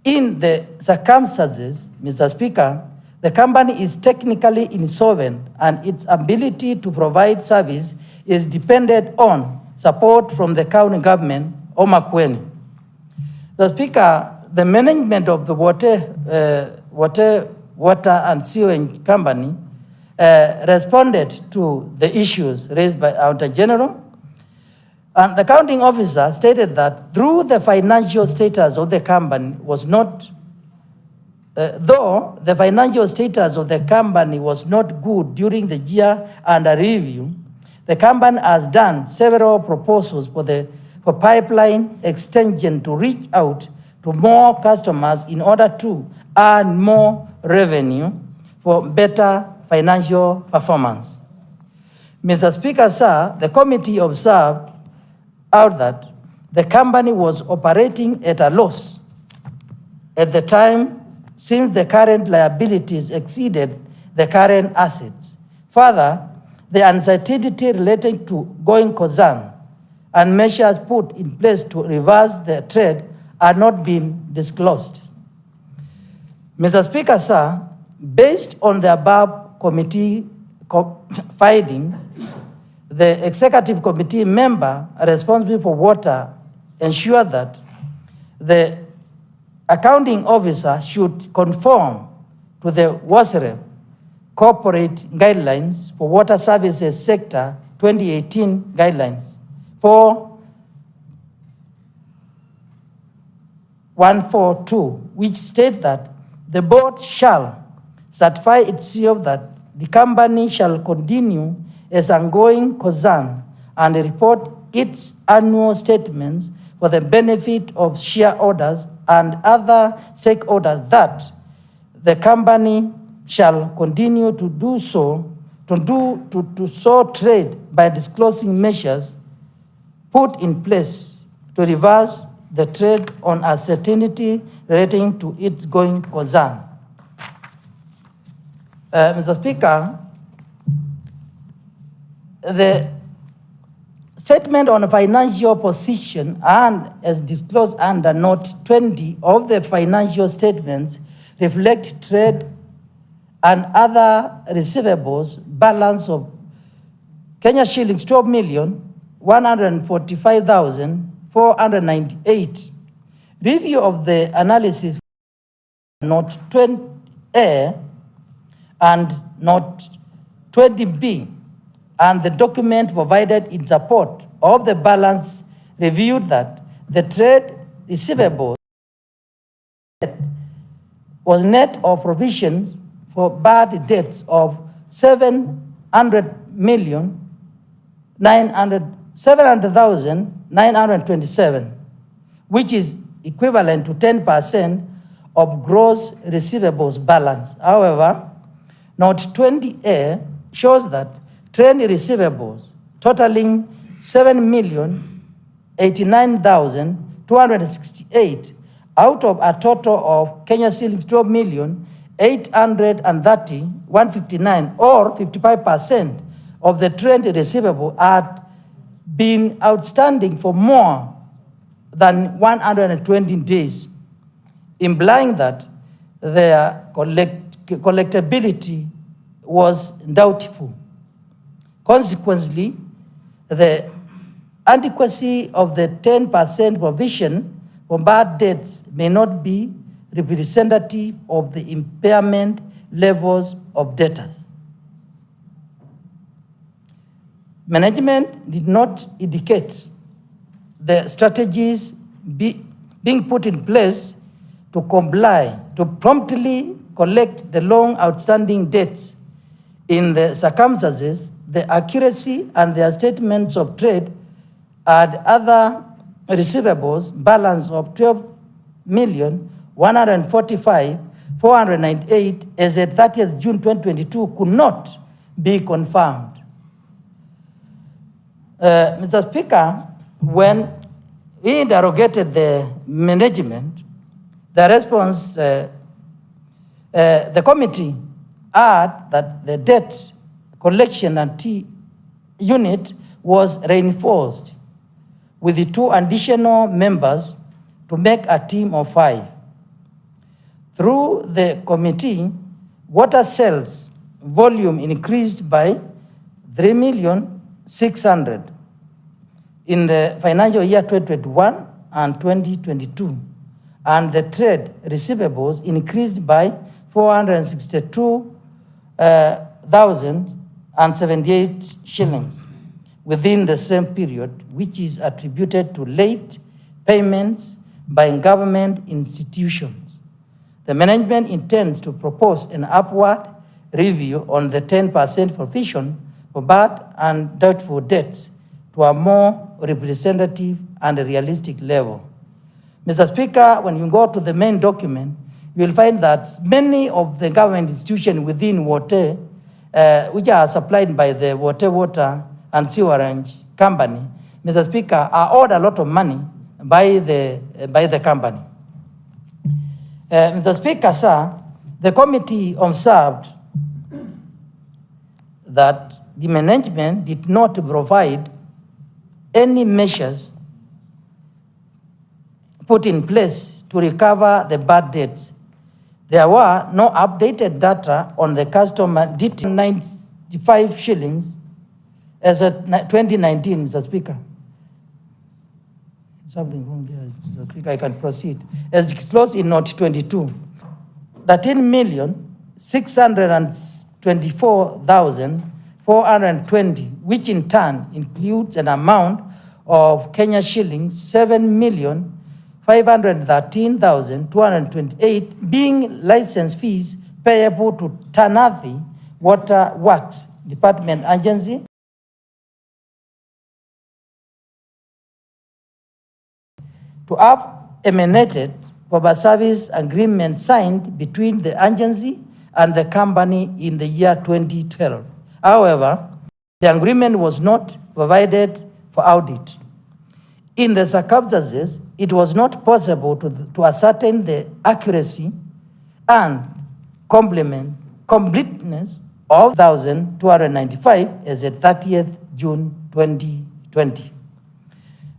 Speaker 7: In the circumstances, Mr. Speaker, the company is technically insolvent and its ability to provide service is dependent on support from the county government or Makueni. The Speaker, the management of the water and sewage company responded to the issues raised by Auditor General, and the accounting officer stated that though the financial status of the company was not good during the year under review, the company has done several proposals for pipeline extension to reach out to more customers in order to earn more revenue for better financial performance. Mr. Speaker, sir, the committee observed out that the company was operating at a loss at the time since the current liabilities exceeded the current assets. Further, the uncertainty relating to going concern and measures put in place to reverse the trend are not being disclosed. Mr. Speaker, sir, based on the above committee findings, the executive committee member responsible for water ensured that the accounting officer should conform to the WASREP corporate guidelines for water services sector 2018 guidelines 4142, which state that the board shall certify itself that the company shall continue as an ongoing concern and report its annual statements for the benefit of shareholders and other stakeholders, that the company shall continue to do so, to so trade by disclosing measures put in place to reverse the trade on uncertainty relating to its going concern. Mr. Speaker, the statement on financial position and as disclosed under Note 20 of the financial statements reflect trade and other receivables balance of Kenya shillings 12,145,498. Review of the analysis Note 20A and Note 20B and the document provided in support of the balance reviewed that the trade receivable was net of provisions for bad debts of 700,927, which is equivalent to 10% of gross receivables balance. However, Note 20A shows that trade receivables totaling 7,089,268 out of a total of Kenya shillings 12,830,159, or 55% of the trade receivable had been outstanding for more than 120 days, implying that their collectability was doubtful. Consequently, the adequacy of the 10% provision for bad debts may not be representative of the impairment levels of debtors. Management did not indicate the strategies being put in place to comply, to promptly collect the long outstanding debts. In the circumstances, the accuracy and their statements of trade and other receivables balance of 12,145,498 as at 30th June 2022 could not be confirmed. Mr. Speaker, when we interrogated the management, the response, the committee added that the debt collection and T unit was reinforced with the 2 additional members to make a team of 5. Through the committee, water sales volume increased by 3,600,000 in the financial year 2021 and 2022, and the trade receivables increased by 462,078 shillings within the same period, which is attributed to late payments by government institutions. The management intends to propose an upward review on the 10% provision for bad and doubtful debts to a more representative and realistic level. Mr. Speaker, when you go to the main document, you will find that many of the government institutions within water, which are supplied by the water and sewerage company, Mr. Speaker, are owed a lot of money by the company. Mr. Speaker, sir, the committee observed that the management did not provide any measures put in place to recover the bad debts. There were no updated data on the customer detail 95 shillings as of 2019, Mr. Speaker. Something wrong there, Mr. Speaker, I can proceed. As disclosed in Note 22, 13,624,420, which in turn includes an amount of Kenya shillings 7,513,228 being license fees payable to Tanathi Water Works Department Agency to have emanated from a service agreement signed between the agency and the company in the year 2012. However, the agreement was not provided for audit. In the circumstances, it was not possible to ascertain the accuracy and completeness of 1,295 as at 30th June 2020.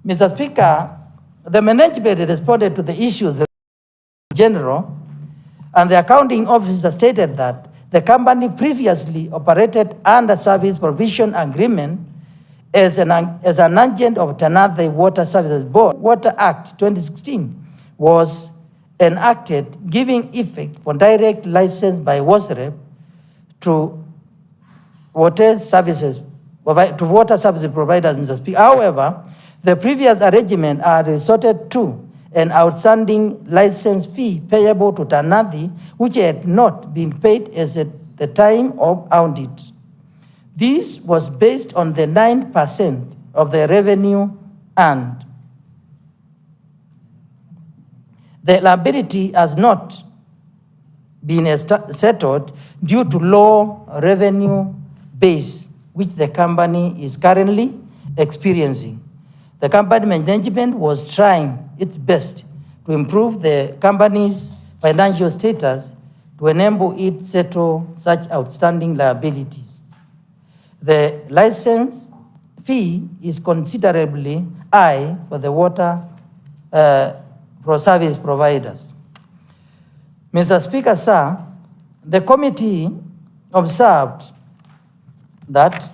Speaker 7: Mr. Speaker, the management responded to the issues in general, and the accounting officer stated that the company previously operated under service provision agreement as an agent of Tanathi Water Services Board. Water Act 2016 was enacted, giving effect for direct license by WASREP to water services providers, Mr. Speaker. However, the previous arrangement are resorted to an outstanding license fee payable to Tanathi, which had not been paid as at the time of audit. This was based on the 9% of the revenue earned. The liability has not been settled due to low revenue base, which the company is currently experiencing. The company management was trying its best to improve the company's financial status to enable it settle such outstanding liabilities. The license fee is considerably high for the water service providers. Mr. Speaker, sir, the committee observed that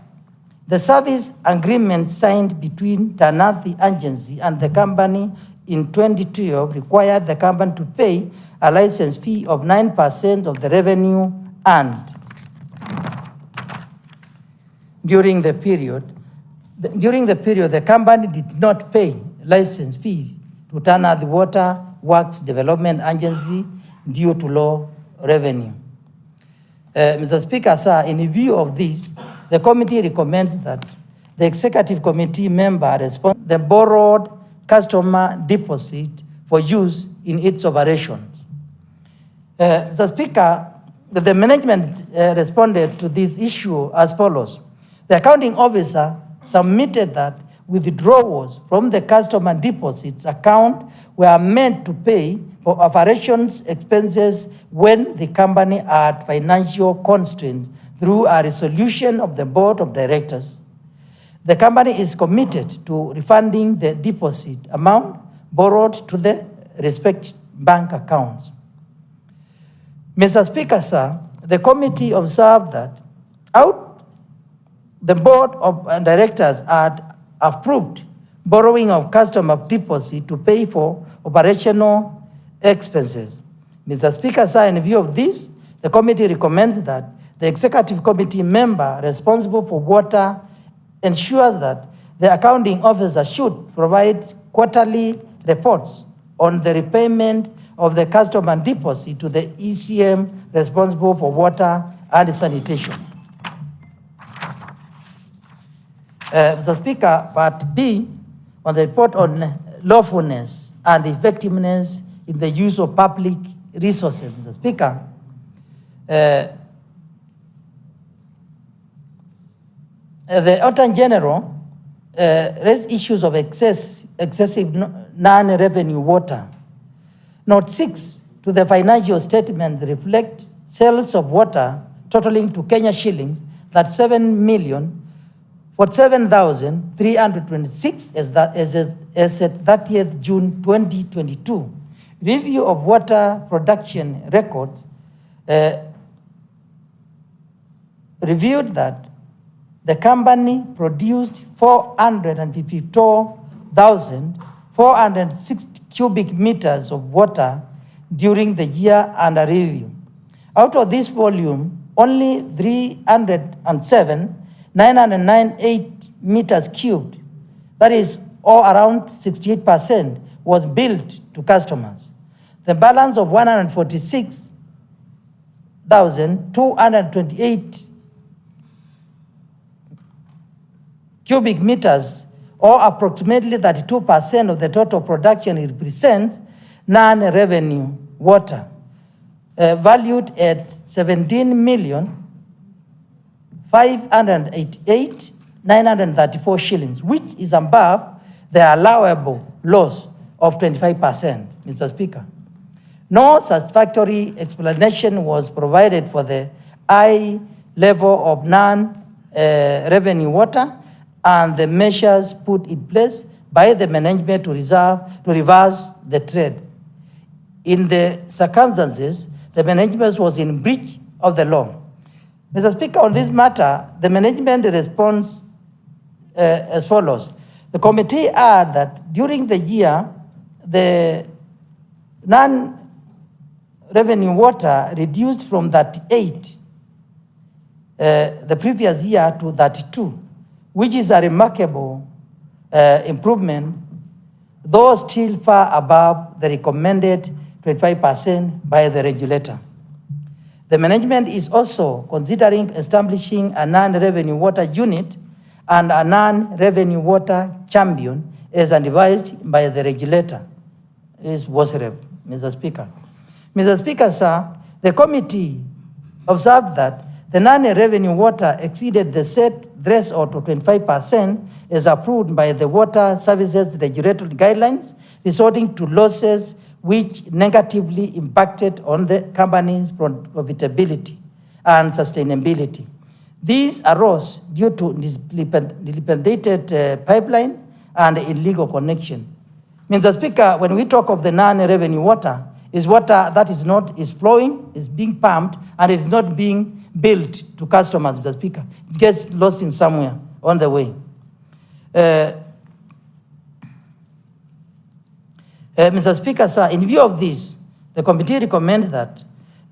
Speaker 7: the service agreement signed between Tanathi Agency and the company in 2012 required the company to pay a license fee of 9% of the revenue earned during the period. The company did not pay license fee to Tanathi Water Works Development Agency due to low revenue. Mr. Speaker, sir, in view of this, the committee recommends that the executive committee member respond the borrowed customer deposit for use in its operations. Mr. Speaker, the management responded to this issue as follows. The accounting officer submitted that withdrawals from the customer deposits account were meant to pay for operations expenses when the company had financial constraints through a resolution of the board of directors. The company is committed to refunding the deposit amount borrowed to the respective bank accounts. Mr. Speaker, sir, the committee observed that the board of directors had approved borrowing of customer deposit to pay for operational expenses. Mr. Speaker, sir, in view of this, the committee recommends that the executive committee member responsible for water ensures that the accounting officer should provide quarterly reports on the repayment of the customer deposit to the ECM responsible for water and sanitation. Mr. Speaker, Part B on the report on lawfulness and effectiveness in the use of public resources. Mr. Speaker, the Attorney General raised issues of excessive non-revenue water. Note 6 to the financial statement reflect sales of water totaling to Kenya shillings that 7,047,326 as at 30th June 2022. Review of water production records revealed that the company produced 454,460 cubic meters of water during the year under review. Out of this volume, only 307,998 meters cubed, that is all around 68%, was billed to customers. The balance of 146, 1,228 cubic meters, or approximately 32% of the total production, represents non-revenue water, valued at 17,588,934 shillings, which is above the allowable loss of 25%, Mr. Speaker. No satisfactory explanation was provided for the high level of non-revenue water and the measures put in place by the management to reverse the trend. In the circumstances, the management was in breach of the law. Mr. Speaker, on this matter, the management responds as follows. The committee add that during the year, the non-revenue water reduced from 38 the previous year to 32, which is a remarkable improvement, though still far above the recommended 25% by the regulator. The management is also considering establishing a non-revenue water unit and a non-revenue water champion as advised by the regulator, is WASREP, Mr. Speaker. Mr. Speaker, sir, the committee observed that the non-revenue water exceeded the set threshold of 25% as approved by the Water Services Regulatory Guidelines, resulting to losses which negatively impacted on the company's profitability and sustainability. These arose due to dilapidated pipeline and illegal connection. Mr. Speaker, when we talk of the non-revenue water, is water that is flowing, is being pumped, and it is not being billed to customers, Mr. Speaker. It gets lost in somewhere on the way. Mr. Speaker, sir, in view of this, the committee recommends that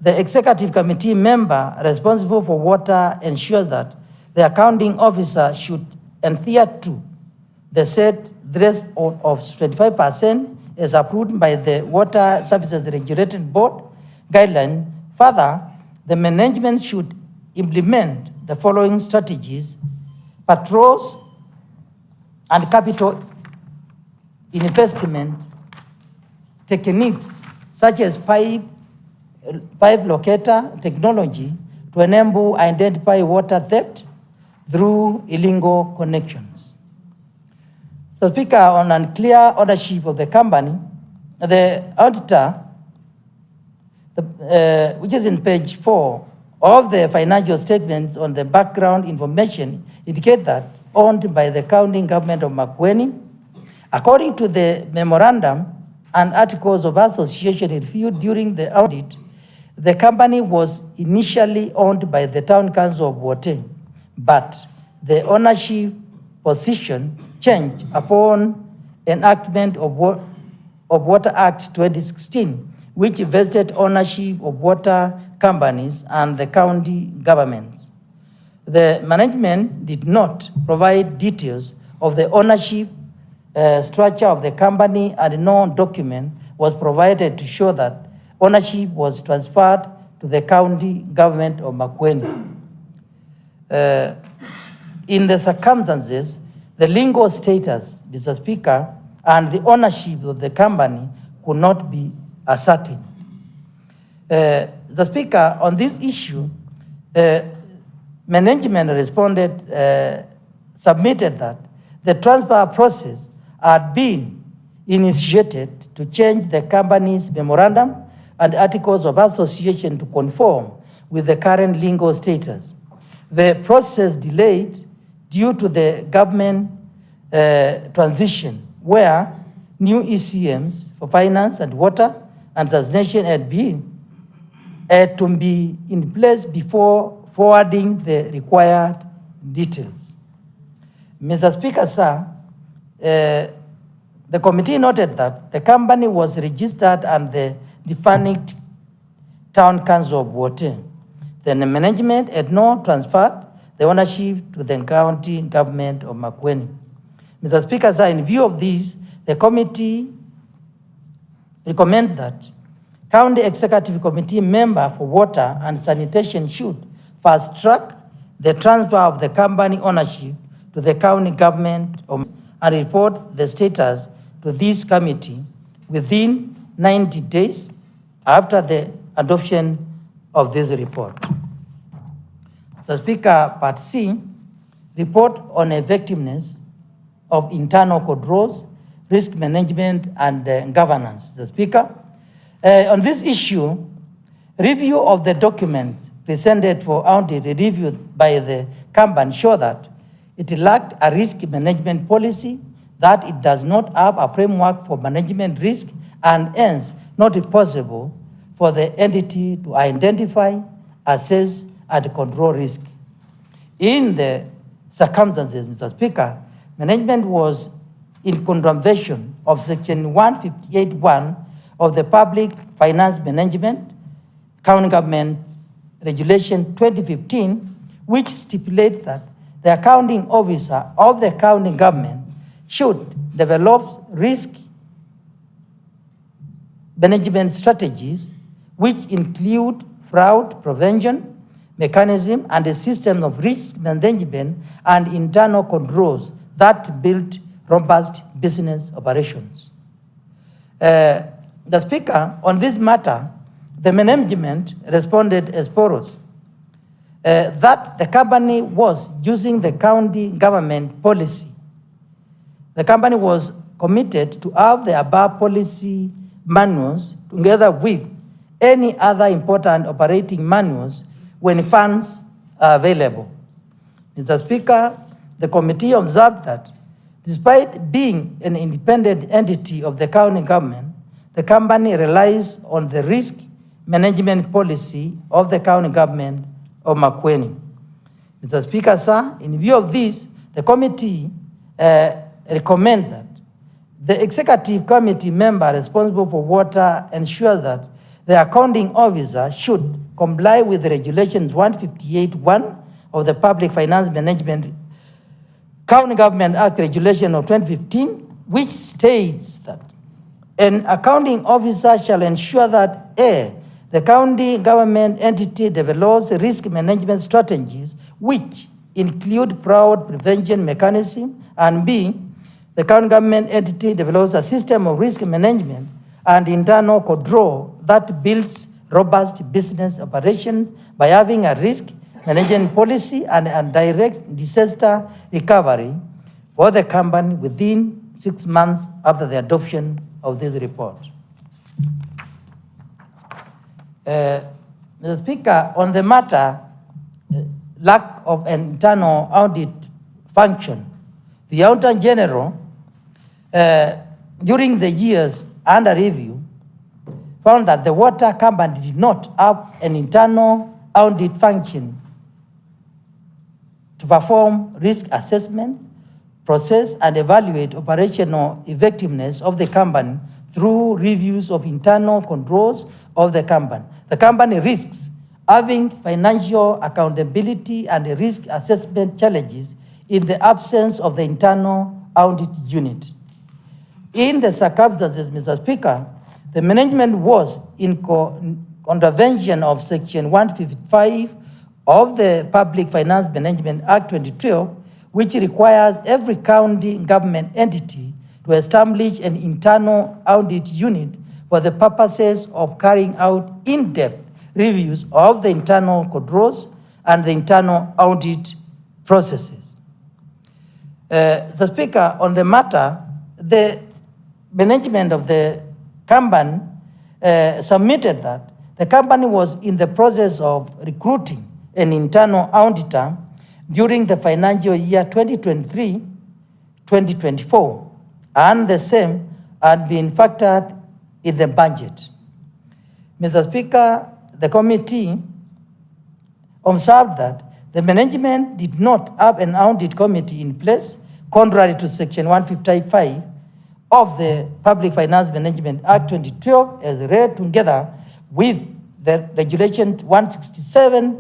Speaker 7: the executive committee member responsible for water ensures that the accounting officer should adhere to the set threshold of 25% as approved by the Water Services Regulatory Board guideline. Further, the management should implement the following strategies: patrols and capital investment techniques such as pipe locator technology to enable identify water theft through illegal connections. So, Speaker, on unclear ownership of the company, the auditor, which is in page 4 of the financial statement on the background information, indicate that owned by the county government of Makueni. According to the memorandum and articles of association reviewed during the audit, the company was initially owned by the town council of Wote, but the ownership position changed upon enactment of Water Act 2016, which vested ownership of water companies and the county governments. The management did not provide details of the ownership structure of the company, and no document was provided to show that ownership was transferred to the county government of Makueni. In the circumstances, the legal status, Mr. Speaker, and the ownership of the company could not be ascertained. The Speaker, on this issue, management submitted that the transfer process had been initiated to change the company's memorandum and articles of association to conform with the current legal status. The process delayed due to the government transition, where new ECMs for finance and water and sanitation had to be in place before forwarding the required details. Mr. Speaker, sir, the committee noted that the company was registered and the defunct town council of Wote. The management had not transferred the ownership to the county government of Makueni. Mr. Speaker, sir, in view of this, the committee recommends that County Executive Committee member for water and sanitation should fast track the transfer of the company ownership to the county government and report the status to this committee within 90 days after the adoption of this report. The Speaker, Part C, report on effectiveness of internal controls, risk management, and governance. The Speaker, on this issue, review of the documents presented for audit reviewed by the company show that it lacked a risk management policy, that it does not have a framework for management risk, and hence not possible for the entity to identify, assess, and control risk. In the circumstances, Mr. Speaker, management was in contravention of Section 158(1) of the Public Finance Management County Government Regulation 2015, which stipulates that the accounting officer of the county government should develop risk management strategies, which include fraud prevention mechanism and a system of risk management and internal controls that build robust business operations. The Speaker, on this matter, the management responded as follows. That the company was using the county government policy. The company was committed to have the above policy manuals together with any other important operating manuals when funds are available. Mr. Speaker, the committee observed that despite being an independent entity of the county government, the company relies on the risk management policy of the county government of Makueni. Mr. Speaker, sir, in view of this, the committee recommends that the executive committee member responsible for water ensures that the accounting officer should comply with the regulations 158(1) of the Public Finance Management County Government Act Regulation of 2015, which states that an accounting officer shall ensure that A, the county government entity develops risk management strategies which include fraud prevention mechanism, and B, the county government entity develops a system of risk management and internal control that builds robust business operations by having a risk management policy and a direct disaster recovery for the company within 6 months after the adoption of this report. Mr. Speaker, on the matter, lack of an internal audit function, the Auditor General, during the years under review, found that the water company did not have an internal audit function to perform risk assessment, process, and evaluate operational effectiveness of the company through reviews of internal controls of the company. The company risks having financial accountability and risk assessment challenges in the absence of the internal audit unit. In the circumstances, Mr. Speaker, the management was in contravention of Section 155 of the Public Finance Management Act 2012, which requires every county government entity to establish an internal audit unit for the purposes of carrying out in-depth reviews of the internal controls and the internal audit processes. The Speaker, on the matter, the management of the company submitted that the company was in the process of recruiting an internal auditor during the financial year 2023-2024, and the same had been factored in the budget. Mr. Speaker, the committee observed that the management did not have an audit committee in place, contrary to Section 155 of the Public Finance Management Act 2012, as read together with the Regulation 167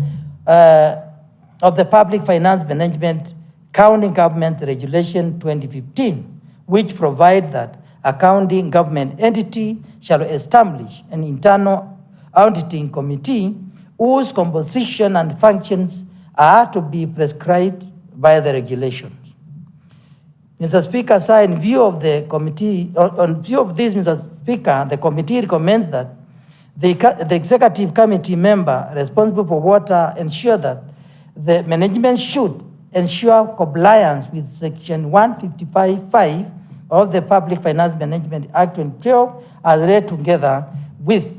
Speaker 7: of the Public Finance Management County Government Regulation 2015, which provide that accounting government entity shall establish an internal auditing committee whose composition and functions are to be prescribed by the regulations. Mr. Speaker, sir, in view of the committee, on view of this, Mr. Speaker, the committee recommends that the executive committee member responsible for water ensure that the management should ensure compliance with Section 155(5) of the Public Finance Management Act 2012 as read together with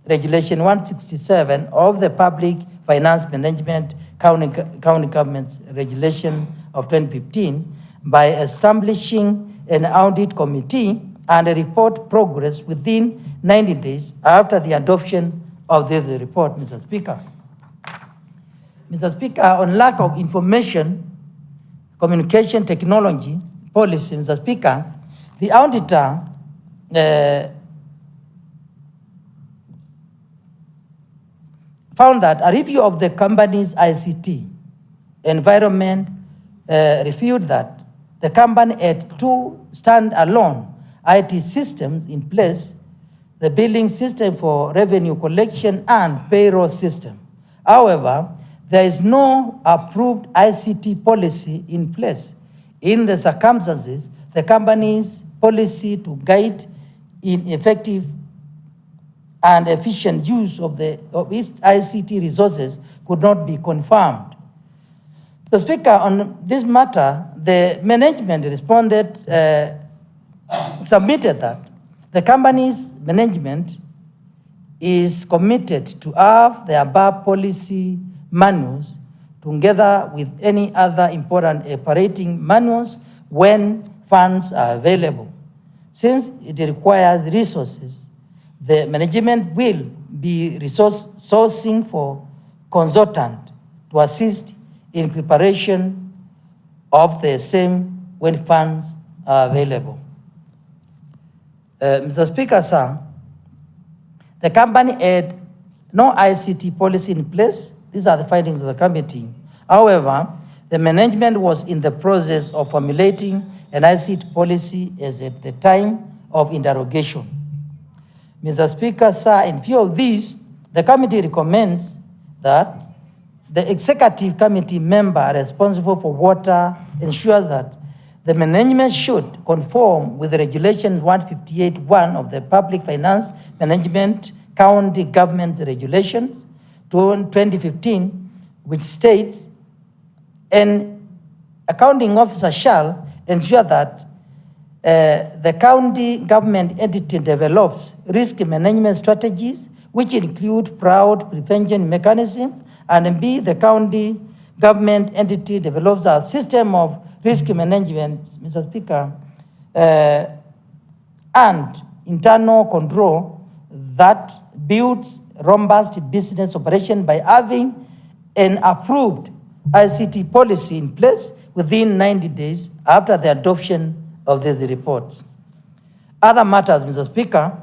Speaker 7: Regulation 167 of the Public Finance Management County Government's Regulation of 2015 by establishing an audit committee and report progress within 90 days after the adoption of this report, Mr. Speaker. Mr. Speaker, on lack of information, communication technology policy, Mr. Speaker, the auditor found that a review of the company's ICT environment revealed that the company had two standalone IT systems in place, the billing system for revenue collection and payroll system. However, there is no approved ICT policy in place. In the circumstances, the company's policy to guide in effective and efficient use of its ICT resources could not be confirmed. The Speaker, on this matter, the management responded, submitted that the company's management is committed to have the above policy manuals together with any other important operating manuals when funds are available. Since it requires resources, the management will be sourcing for consultant to assist in preparation of the same when funds are available. Mr. Speaker, sir, the company had no ICT policy in place. These are the findings of the committee. However, the management was in the process of formulating an ICT policy as at the time of interrogation. Mr. Speaker, sir, in view of this, the committee recommends that the executive committee member responsible for water ensures that the management should conform with Regulation 158(1) of the Public Finance Management County Government Regulations 2015, which states, an accounting officer shall ensure that the county government entity develops risk management strategies, which include fraud prevention mechanisms, and B, the county government entity develops a system of risk management, Mr. Speaker, and internal control that builds robust business operation by having an approved ICT policy in place within 90 days after the adoption of these reports. Other matters, Mr. Speaker,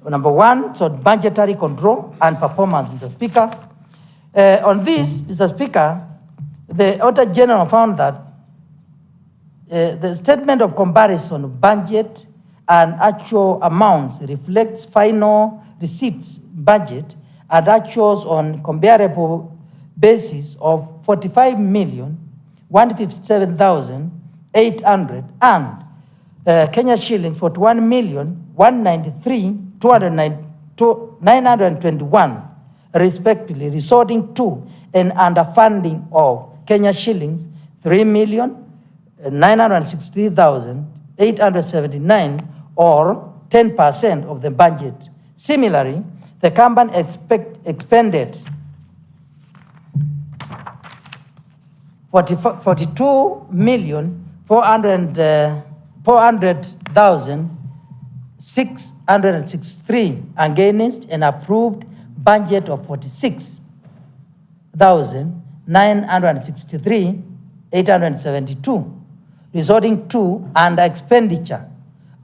Speaker 7: number one, so budgetary control and performance, Mr. Speaker. On this, Mr. Speaker, the Auditor General found that the statement of comparison of budget and actual amounts reflects final receipts budget and actuals on comparable basis of 45,157,800 and Kenya shillings 41,193,921 respectively, resulting to an underfunding of Kenya shillings 3,963,879 or 10% of the budget. Similarly, the company expended 42,400,663 against an approved budget of 46,963,872, resulting to under expenditure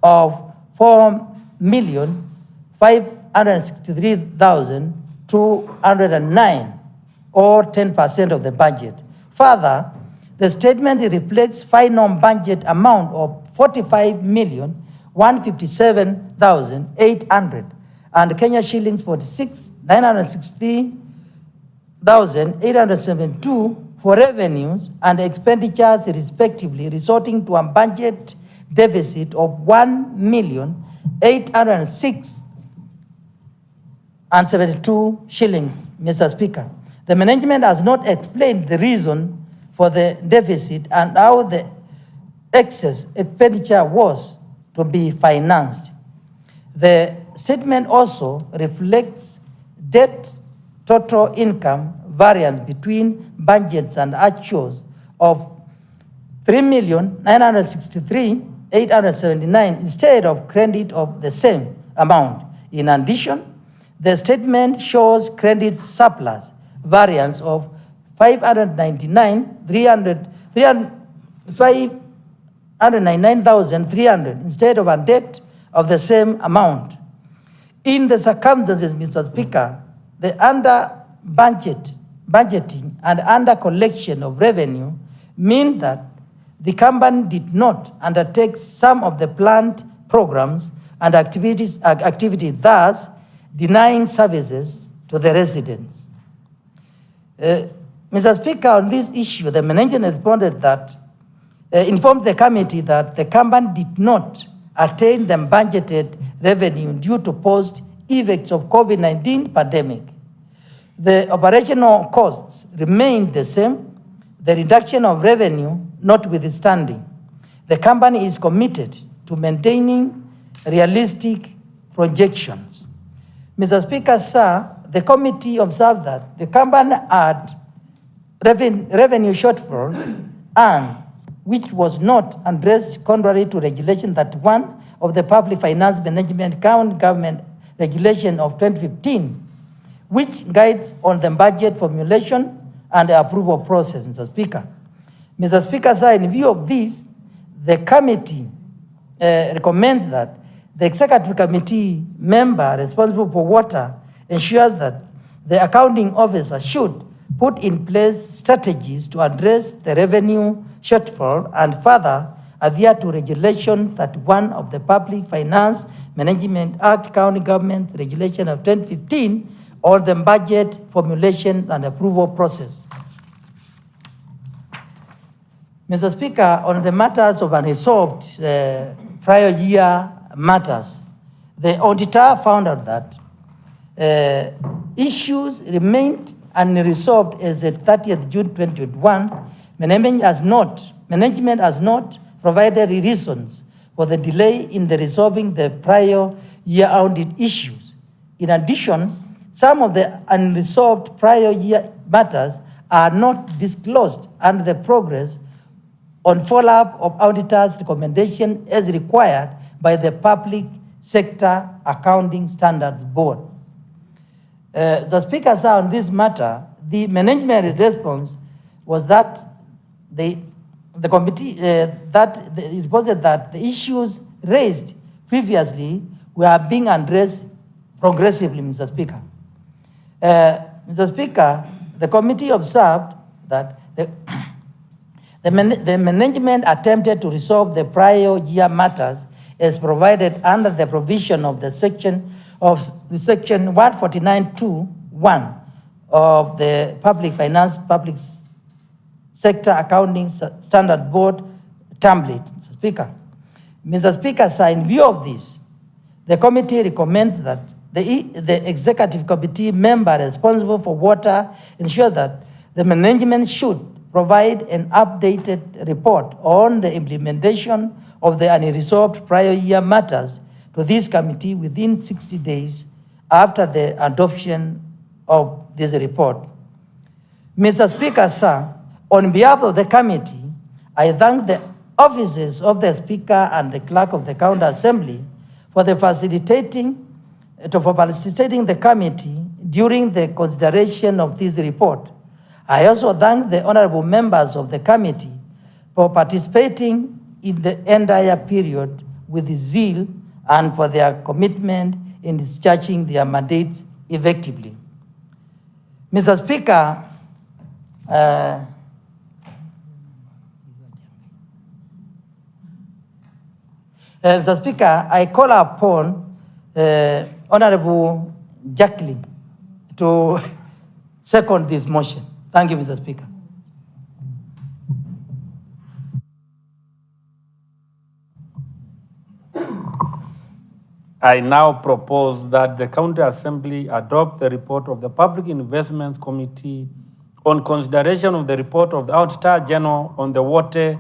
Speaker 7: of 4,563,209 or 10% of the budget. Further, the statement reflects final budget amount of 45,157,800 and Kenya shillings 46,960,872 for revenues and expenditures respectively, resulting to a budget deficit of 1,806,72 shillings, Mr. Speaker. The management has not explained the reason for the deficit and how the excess expenditure was to be financed. The statement also reflects debt total income variance between budgets and actuals of 3,963,879 instead of credit of the same amount. In addition, the statement shows credit surplus variance of 599,300 instead of a debt of the same amount. In the circumstances, Mr. Speaker, the budgeting and under collection of revenue mean that the company did not undertake some of the planned programs and activities, thus denying services to the residents. Mr. Speaker, on this issue, the management responded that, informed the committee that the company did not attain the budgeted revenue due to post-effects of COVID-19 pandemic. The operational costs remained the same, the reduction of revenue notwithstanding. The company is committed to maintaining realistic projections. Mr. Speaker, sir, the committee observed that the company had revenue shortfalls and which was not addressed contrary to Regulation 31 of the Public Finance Management Government Regulation of 2015, which guides on the budget formulation and approval process, Mr. Speaker. Mr. Speaker, sir, in view of this, the committee recommends that the Executive Committee member responsible for water ensures that the accounting officer should put in place strategies to address the revenue shortfall and further adhere to Regulation 31 of the Public Finance Management Act, County Government Regulation of 2015 on the budget formulation and approval process. Mr. Speaker, on the matters of unresolved prior year matters, the auditor found out that issues remained unresolved as at 30th June 2021. Management has not provided reasons for the delay in the resolving the prior year audit issues. In addition, some of the unresolved prior year matters are not disclosed, and the progress on follow-up of auditors' recommendation as required by the Public Sector Accounting Standards Board. The Speaker, sir, on this matter, the management response was that the committee reported that the issues raised previously were being addressed progressively, Mr. Speaker. Mr. Speaker, the committee observed that the management attempted to resolve the prior year matters as provided under the provision of the section 149(2)(1) of the Public Finance Public Sector Accounting Standard Board template, Mr. Speaker. Mr. Speaker, sir, in view of this, the committee recommends that the Executive Committee member responsible for water ensure that the management should provide an updated report on the implementation of the unresolved prior year matters to this committee within 60 days after the adoption of this report. Mr. Speaker, sir, on behalf of the committee, I thank the offices of the Speaker and the Clerk of the County Assembly for facilitating the committee during the consideration of this report. I also thank the honorable members of the committee for participating in the entire period with zeal and for their commitment in discharging their mandates effectively. Mr. Speaker, Mr. Speaker, I call upon Honorable Jacqueline to second this motion. Thank you, Mr. Speaker.
Speaker 2: I now propose that the County Assembly adopt the report of the Public Investments Committee on consideration of the report of the Auditor General on the Water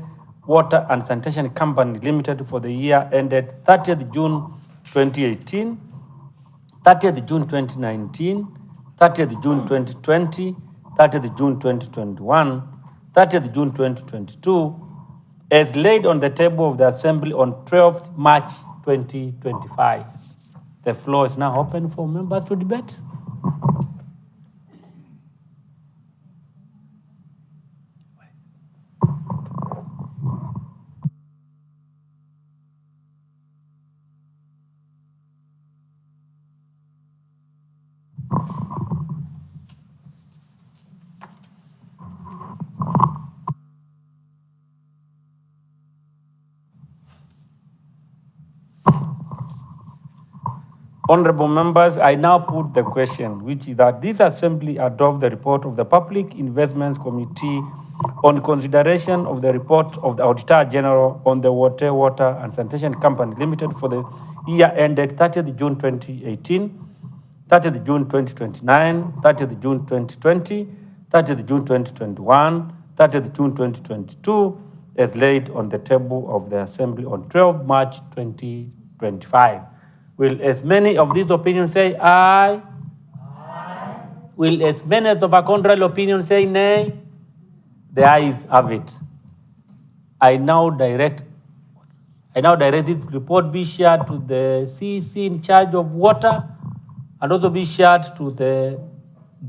Speaker 2: and Sanitation Company Limited for the year ended 30th June 2018, 30th June 2019, 30th June 2020, 30th June 2021, 30th June 2022, as laid on the table of the Assembly on 12th March 2025. The floor is now open for members to debate. Honorable members, I now put the question, which is that this Assembly adopt the report of the Public Investments Committee on consideration of the report of the Auditor General on the Water and Sanitation Company Limited for the year ended 30th June 2018, 30th June 2029, 30th June 2020, 30th June 2021, 30th June 2022, as laid on the table of the Assembly on 12 March 2025. Will as many of these opinions say aye? Aye. Will as many of a contrary opinion say nay? The ayes have it. I now direct this report be shared to the CEC in charge of water and also be shared to the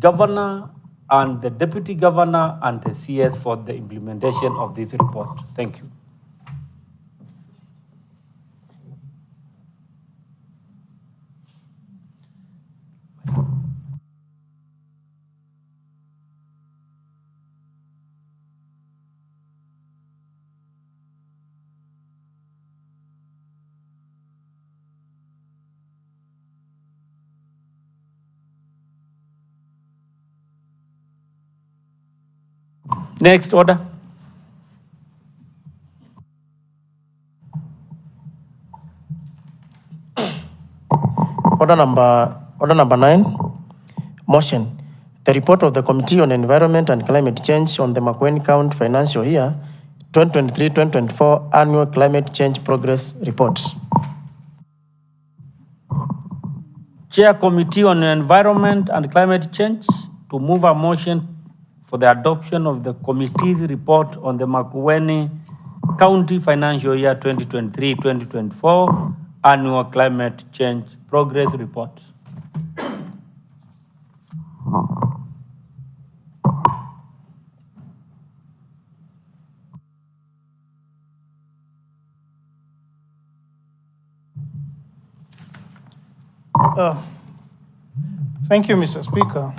Speaker 2: governor and the deputy governor and the CS for the implementation of this report. Thank you. Next order.
Speaker 13: Order number 9. Motion. The report of the Committee on Environment and Climate Change on the Makueni County financial year 2023-2024 annual climate change progress report.
Speaker 2: Chair Committee on Environment and Climate Change to move a motion for the adoption of the committee's report on the Makueni County financial year 2023-2024 annual climate change progress report.
Speaker 8: Thank you, Mr. Speaker.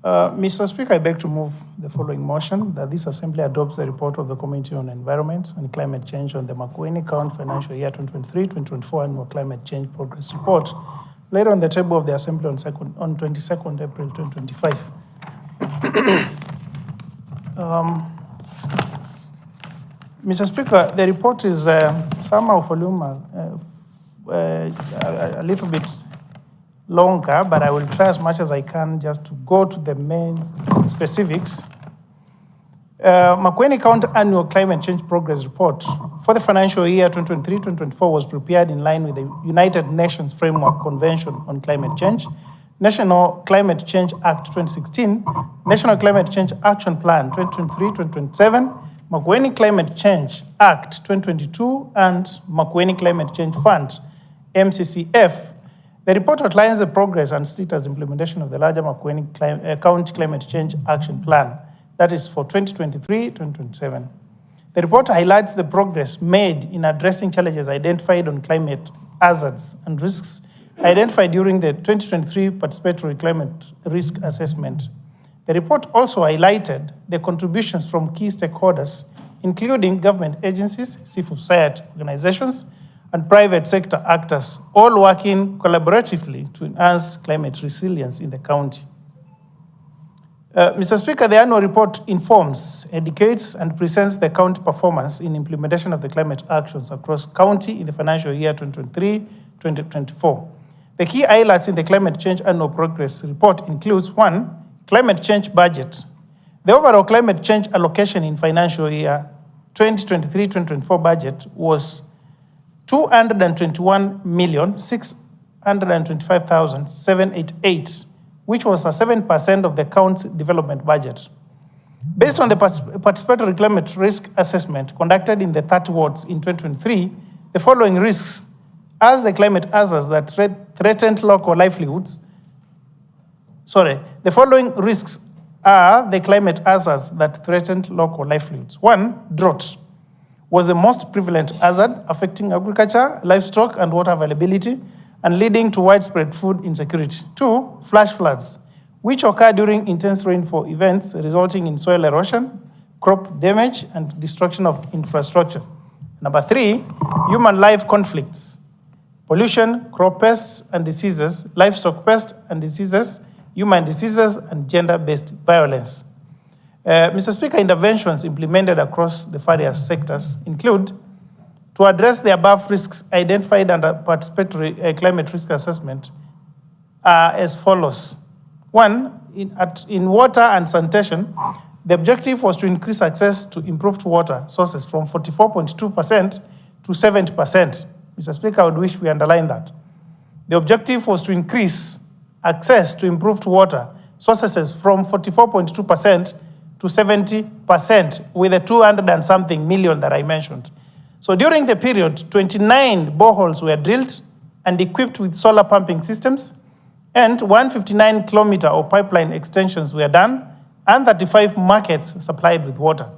Speaker 8: Mr. Speaker, I beg to move the following motion, that this Assembly adopts the report of the Committee on Environment and Climate Change on the Makueni County financial year 2023-2024 annual climate change progress report, laid on the table of the Assembly on 22nd April 2025. Mr. Speaker, the report is somehow voluminous, a little bit longer, but I will try as much as I can just to go to the main specifics. Makueni County Annual Climate Change Progress Report for the financial year 2023-2024 was prepared in line with the United Nations Framework Convention on Climate Change, National Climate Change Act 2016, National Climate Change Action Plan 2023-2027, Makueni Climate Change Act 2022, and Makueni Climate Change Fund, MCCF. The report outlines the progress and status implementation of the larger Makueni County Climate Change Action Plan, that is for 2023-2027. The report highlights the progress made in addressing challenges identified on climate hazards and risks identified during the 2023 Participatory Climate Risk Assessment. The report also highlighted the contributions from key stakeholders including government agencies, civil society organizations, and private sector actors, all working collaboratively to enhance climate resilience in the county. Mr. Speaker, the annual report informs, educates, and presents the county performance in implementation of the climate actions across county in the financial year 2023-2024. The key highlights in the climate change annual progress report includes: 1, climate change budget. The overall climate change allocation in financial year 2023-2024 budget was 221,625,788, which was a 7% of the county development budget. Based on the participatory climate risk assessment conducted in the 30 wards in 2023, the following risks as the climate hazards that threatened local livelihoods. The following risks are the climate hazards that threatened local livelihoods. 1, drought was the most prevalent hazard affecting agriculture, livestock, and water availability, and leading to widespread food insecurity. 2, flash floods, which occur during intense rainfall events, resulting in soil erosion, crop damage, and destruction of infrastructure. 3, human life conflicts, pollution, crop pests and diseases, livestock pests and diseases, human diseases, and gender-based violence. Mr. Speaker, interventions implemented across the various sectors include: to address the above risks identified under participatory climate risk assessment are as follows. 1, in water and sanitation, the objective was to increase access to improved water sources from 44.2% to 70%. Mr. Speaker, I would wish we underline that. The objective was to increase access to improved water sources from 44.2% to 70%, with the 200 and something million that I mentioned. So during the period, 29 boreholes were drilled and equipped with solar pumping systems, and 159 kilometer of pipeline extensions were done, and 35 markets supplied with water.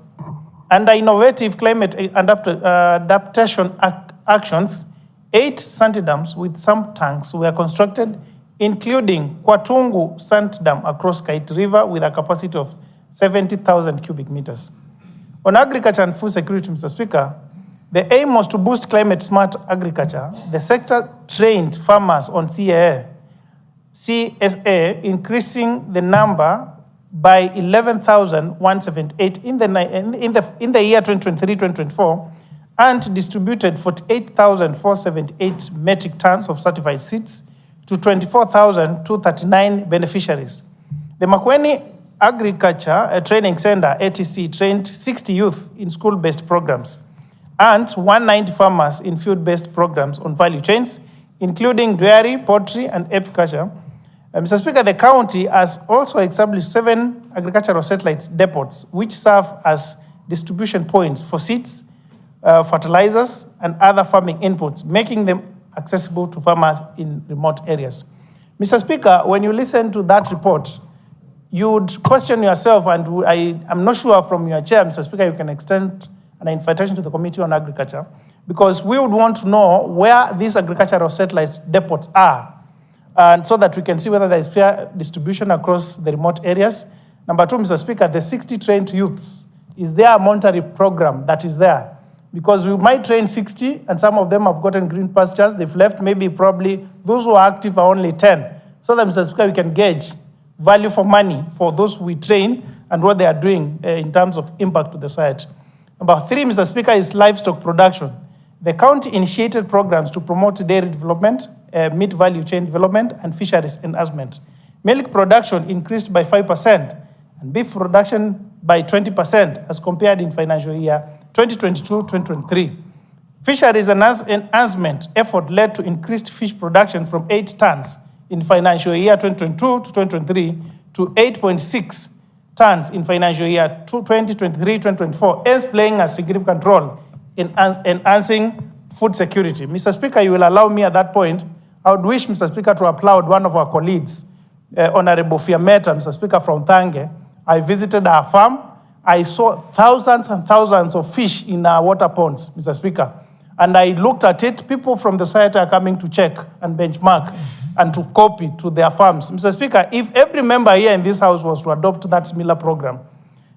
Speaker 8: Under innovative climate adaptation actions, 8 sand dams with sump tanks were constructed, including Kwatungu Sand Dam across Kite River with a capacity of 70,000 cubic meters. On agriculture and food security, Mr. Speaker, the aim was to boost climate-smart agriculture. The sector trained farmers on CSA, increasing the number by 11,178 in the year 2023-2024, and distributed 48,478 metric tons of certified seeds to 24,239 beneficiaries. The Makueni Agriculture Training Center, ATC, trained 60 youth in school-based programs and 190 farmers in field-based programs on value chains, including dairy, poultry, and apiculture. Mr. Speaker, the county has also established 7 agricultural satellite depots, which serve as distribution points for seeds, fertilizers, and other farming inputs, making them accessible to farmers in remote areas. Mr. Speaker, when you listen to that report, you would question yourself, and I'm not sure from your chair, Mr. Speaker, you can extend an invitation to the Committee on Agriculture, because we would want to know where these agricultural satellite depots are, and so that we can see whether there is fair distribution across the remote areas. Number 2, Mr. Speaker, the 60 trained youths, is there a monetary program that is there? Because we might train 60, and some of them have gotten green pastures, they've left, probably those who are active are only 10. So that, Mr. Speaker, we can gauge value for money for those we train and what they are doing in terms of impact to the society. Number 3, Mr. Speaker, is livestock production. The county initiated programs to promote dairy development, meat value chain development, and fisheries enhancement. Milk production increased by 5%, and beef production by 20% as compared in financial year 2022-2023. Fisheries enhancement effort led to increased fish production from 8 tons in financial year 2022-2023 to 8.6 tons in financial year 2023-2024, hence playing a significant role in enhancing food security. Mr. Speaker, you will allow me at that point, I would wish, Mr. Speaker, to applaud one of our colleagues, Honorable Fiameta, Mr. Speaker, from Thange. I visited our farm. I saw thousands and thousands of fish in our water ponds, Mr. Speaker. And I looked at it. People from the society are coming to check and benchmark and to copy to their farms. Mr. Speaker, if every member here in this house was to adopt that similar program,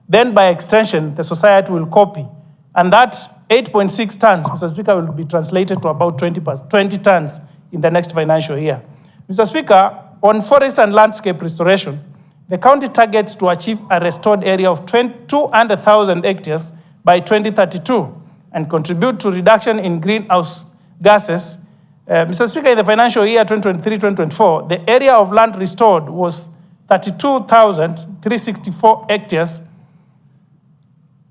Speaker 8: then by extension, the society will copy And that 8.6 tons, Mr. Speaker, will be translated to about 20 tons in the next financial year. Mr. Speaker, on forest and landscape restoration, the county targets to achieve a restored area of 200,000 hectares by 2032 and contribute to reduction in greenhouse gases. Mr. Speaker, in the financial year 2023-2024, the area of land restored was 32,364 hectares,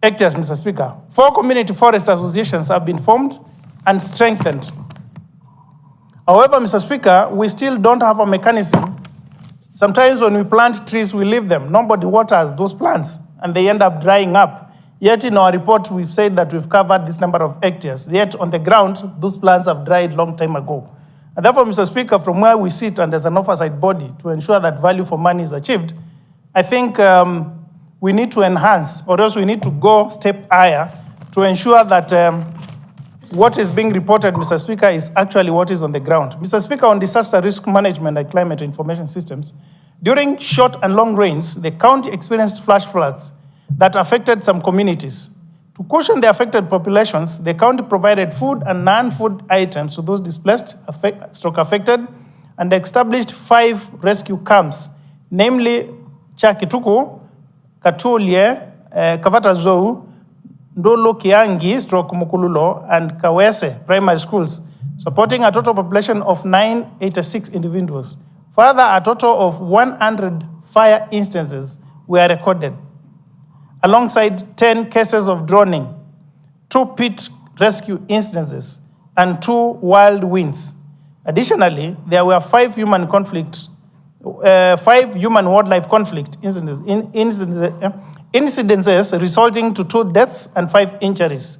Speaker 8: Mr. Speaker. 4 community forest associations have been formed and strengthened. However, Mr. Speaker, we still don't have a mechanism. Sometimes when we plant trees, we leave them. Nobody waters those plants, and they end up drying up. Yet in our report, we've said that we've covered this number of hectares. Yet on the ground, those plants have dried long time ago. And therefore, Mr. Speaker, from where we sit and as an oversight body to ensure that value for money is achieved, I think we need to enhance, or else we need to go step higher to ensure that what is being reported, Mr. Speaker, is actually what is on the ground. Mr. Speaker, on disaster risk management and climate information systems, during short and long rains, the county experienced flash floods that affected some communities. To cushion the affected populations, the county provided food and non-food items to those displaced, affected, and established 5 rescue camps, namely Chakituku, Katulie, Kavata Zou, Ndolo Kiangi, Mukululo, and Kawese primary schools, supporting a total population of 986 individuals. Further, a total of 100 fire instances were recorded, alongside 10 cases of drowning, 2 pit rescue instances, and 2 wild winds. Additionally, there were 5 human-wildlife conflict incidences resulting to 2 deaths and 5 injuries.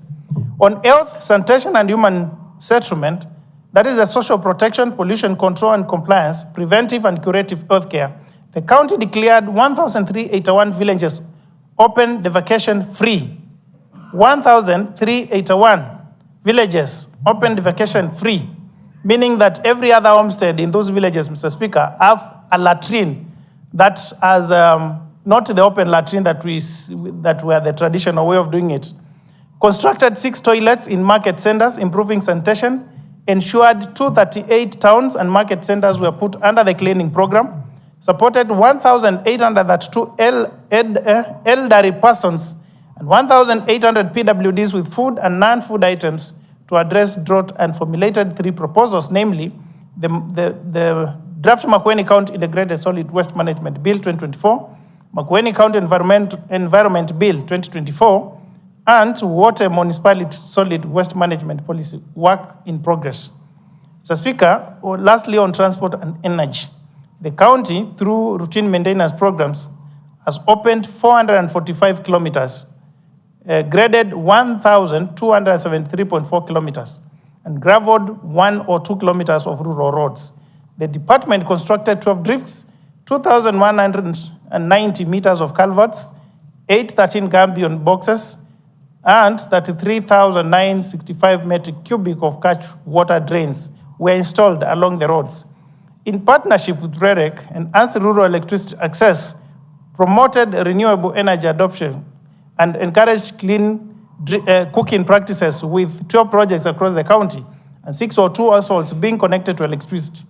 Speaker 8: On health, sanitation, and human settlement, that is the social protection, pollution control and compliance, preventive and curative healthcare, the county declared 1,381 villages open defecation free. 1,381 villages open defecation free, meaning that every other homestead in those villages, Mr. Speaker, have a latrine that has not the open latrine that were the traditional way of doing it. Constructed 6 toilets in market centers, improving sanitation, ensured 238 towns and market centers were put under the cleaning program, supported 1,832 elderly persons and 1,800 PWDs with food and non-food items to address drought, and formulated 3 proposals, namely the draft Makueni County Integrated Solid Waste Management Bill 2024, Makueni County Environment Bill 2024, and Water Municipality Solid Waste Management Policy, work in progress. Mr. Speaker, lastly on transport and energy, the county, through routine maintenance programs, has opened 445 kilometers, graded 1,273.4 kilometers, and graveled 1 or 2 kilometers of rural roads. The department constructed 12 drifts, 2,190 meters of culverts, 813 gabion boxes, and 33,965 metric cubic of catch water drains were installed along the roads. In partnership with REREC, enhanced rural electricity access, promoted renewable energy adoption, and encouraged clean cooking practices with 12 projects across the county and 602 households being connected to electricity.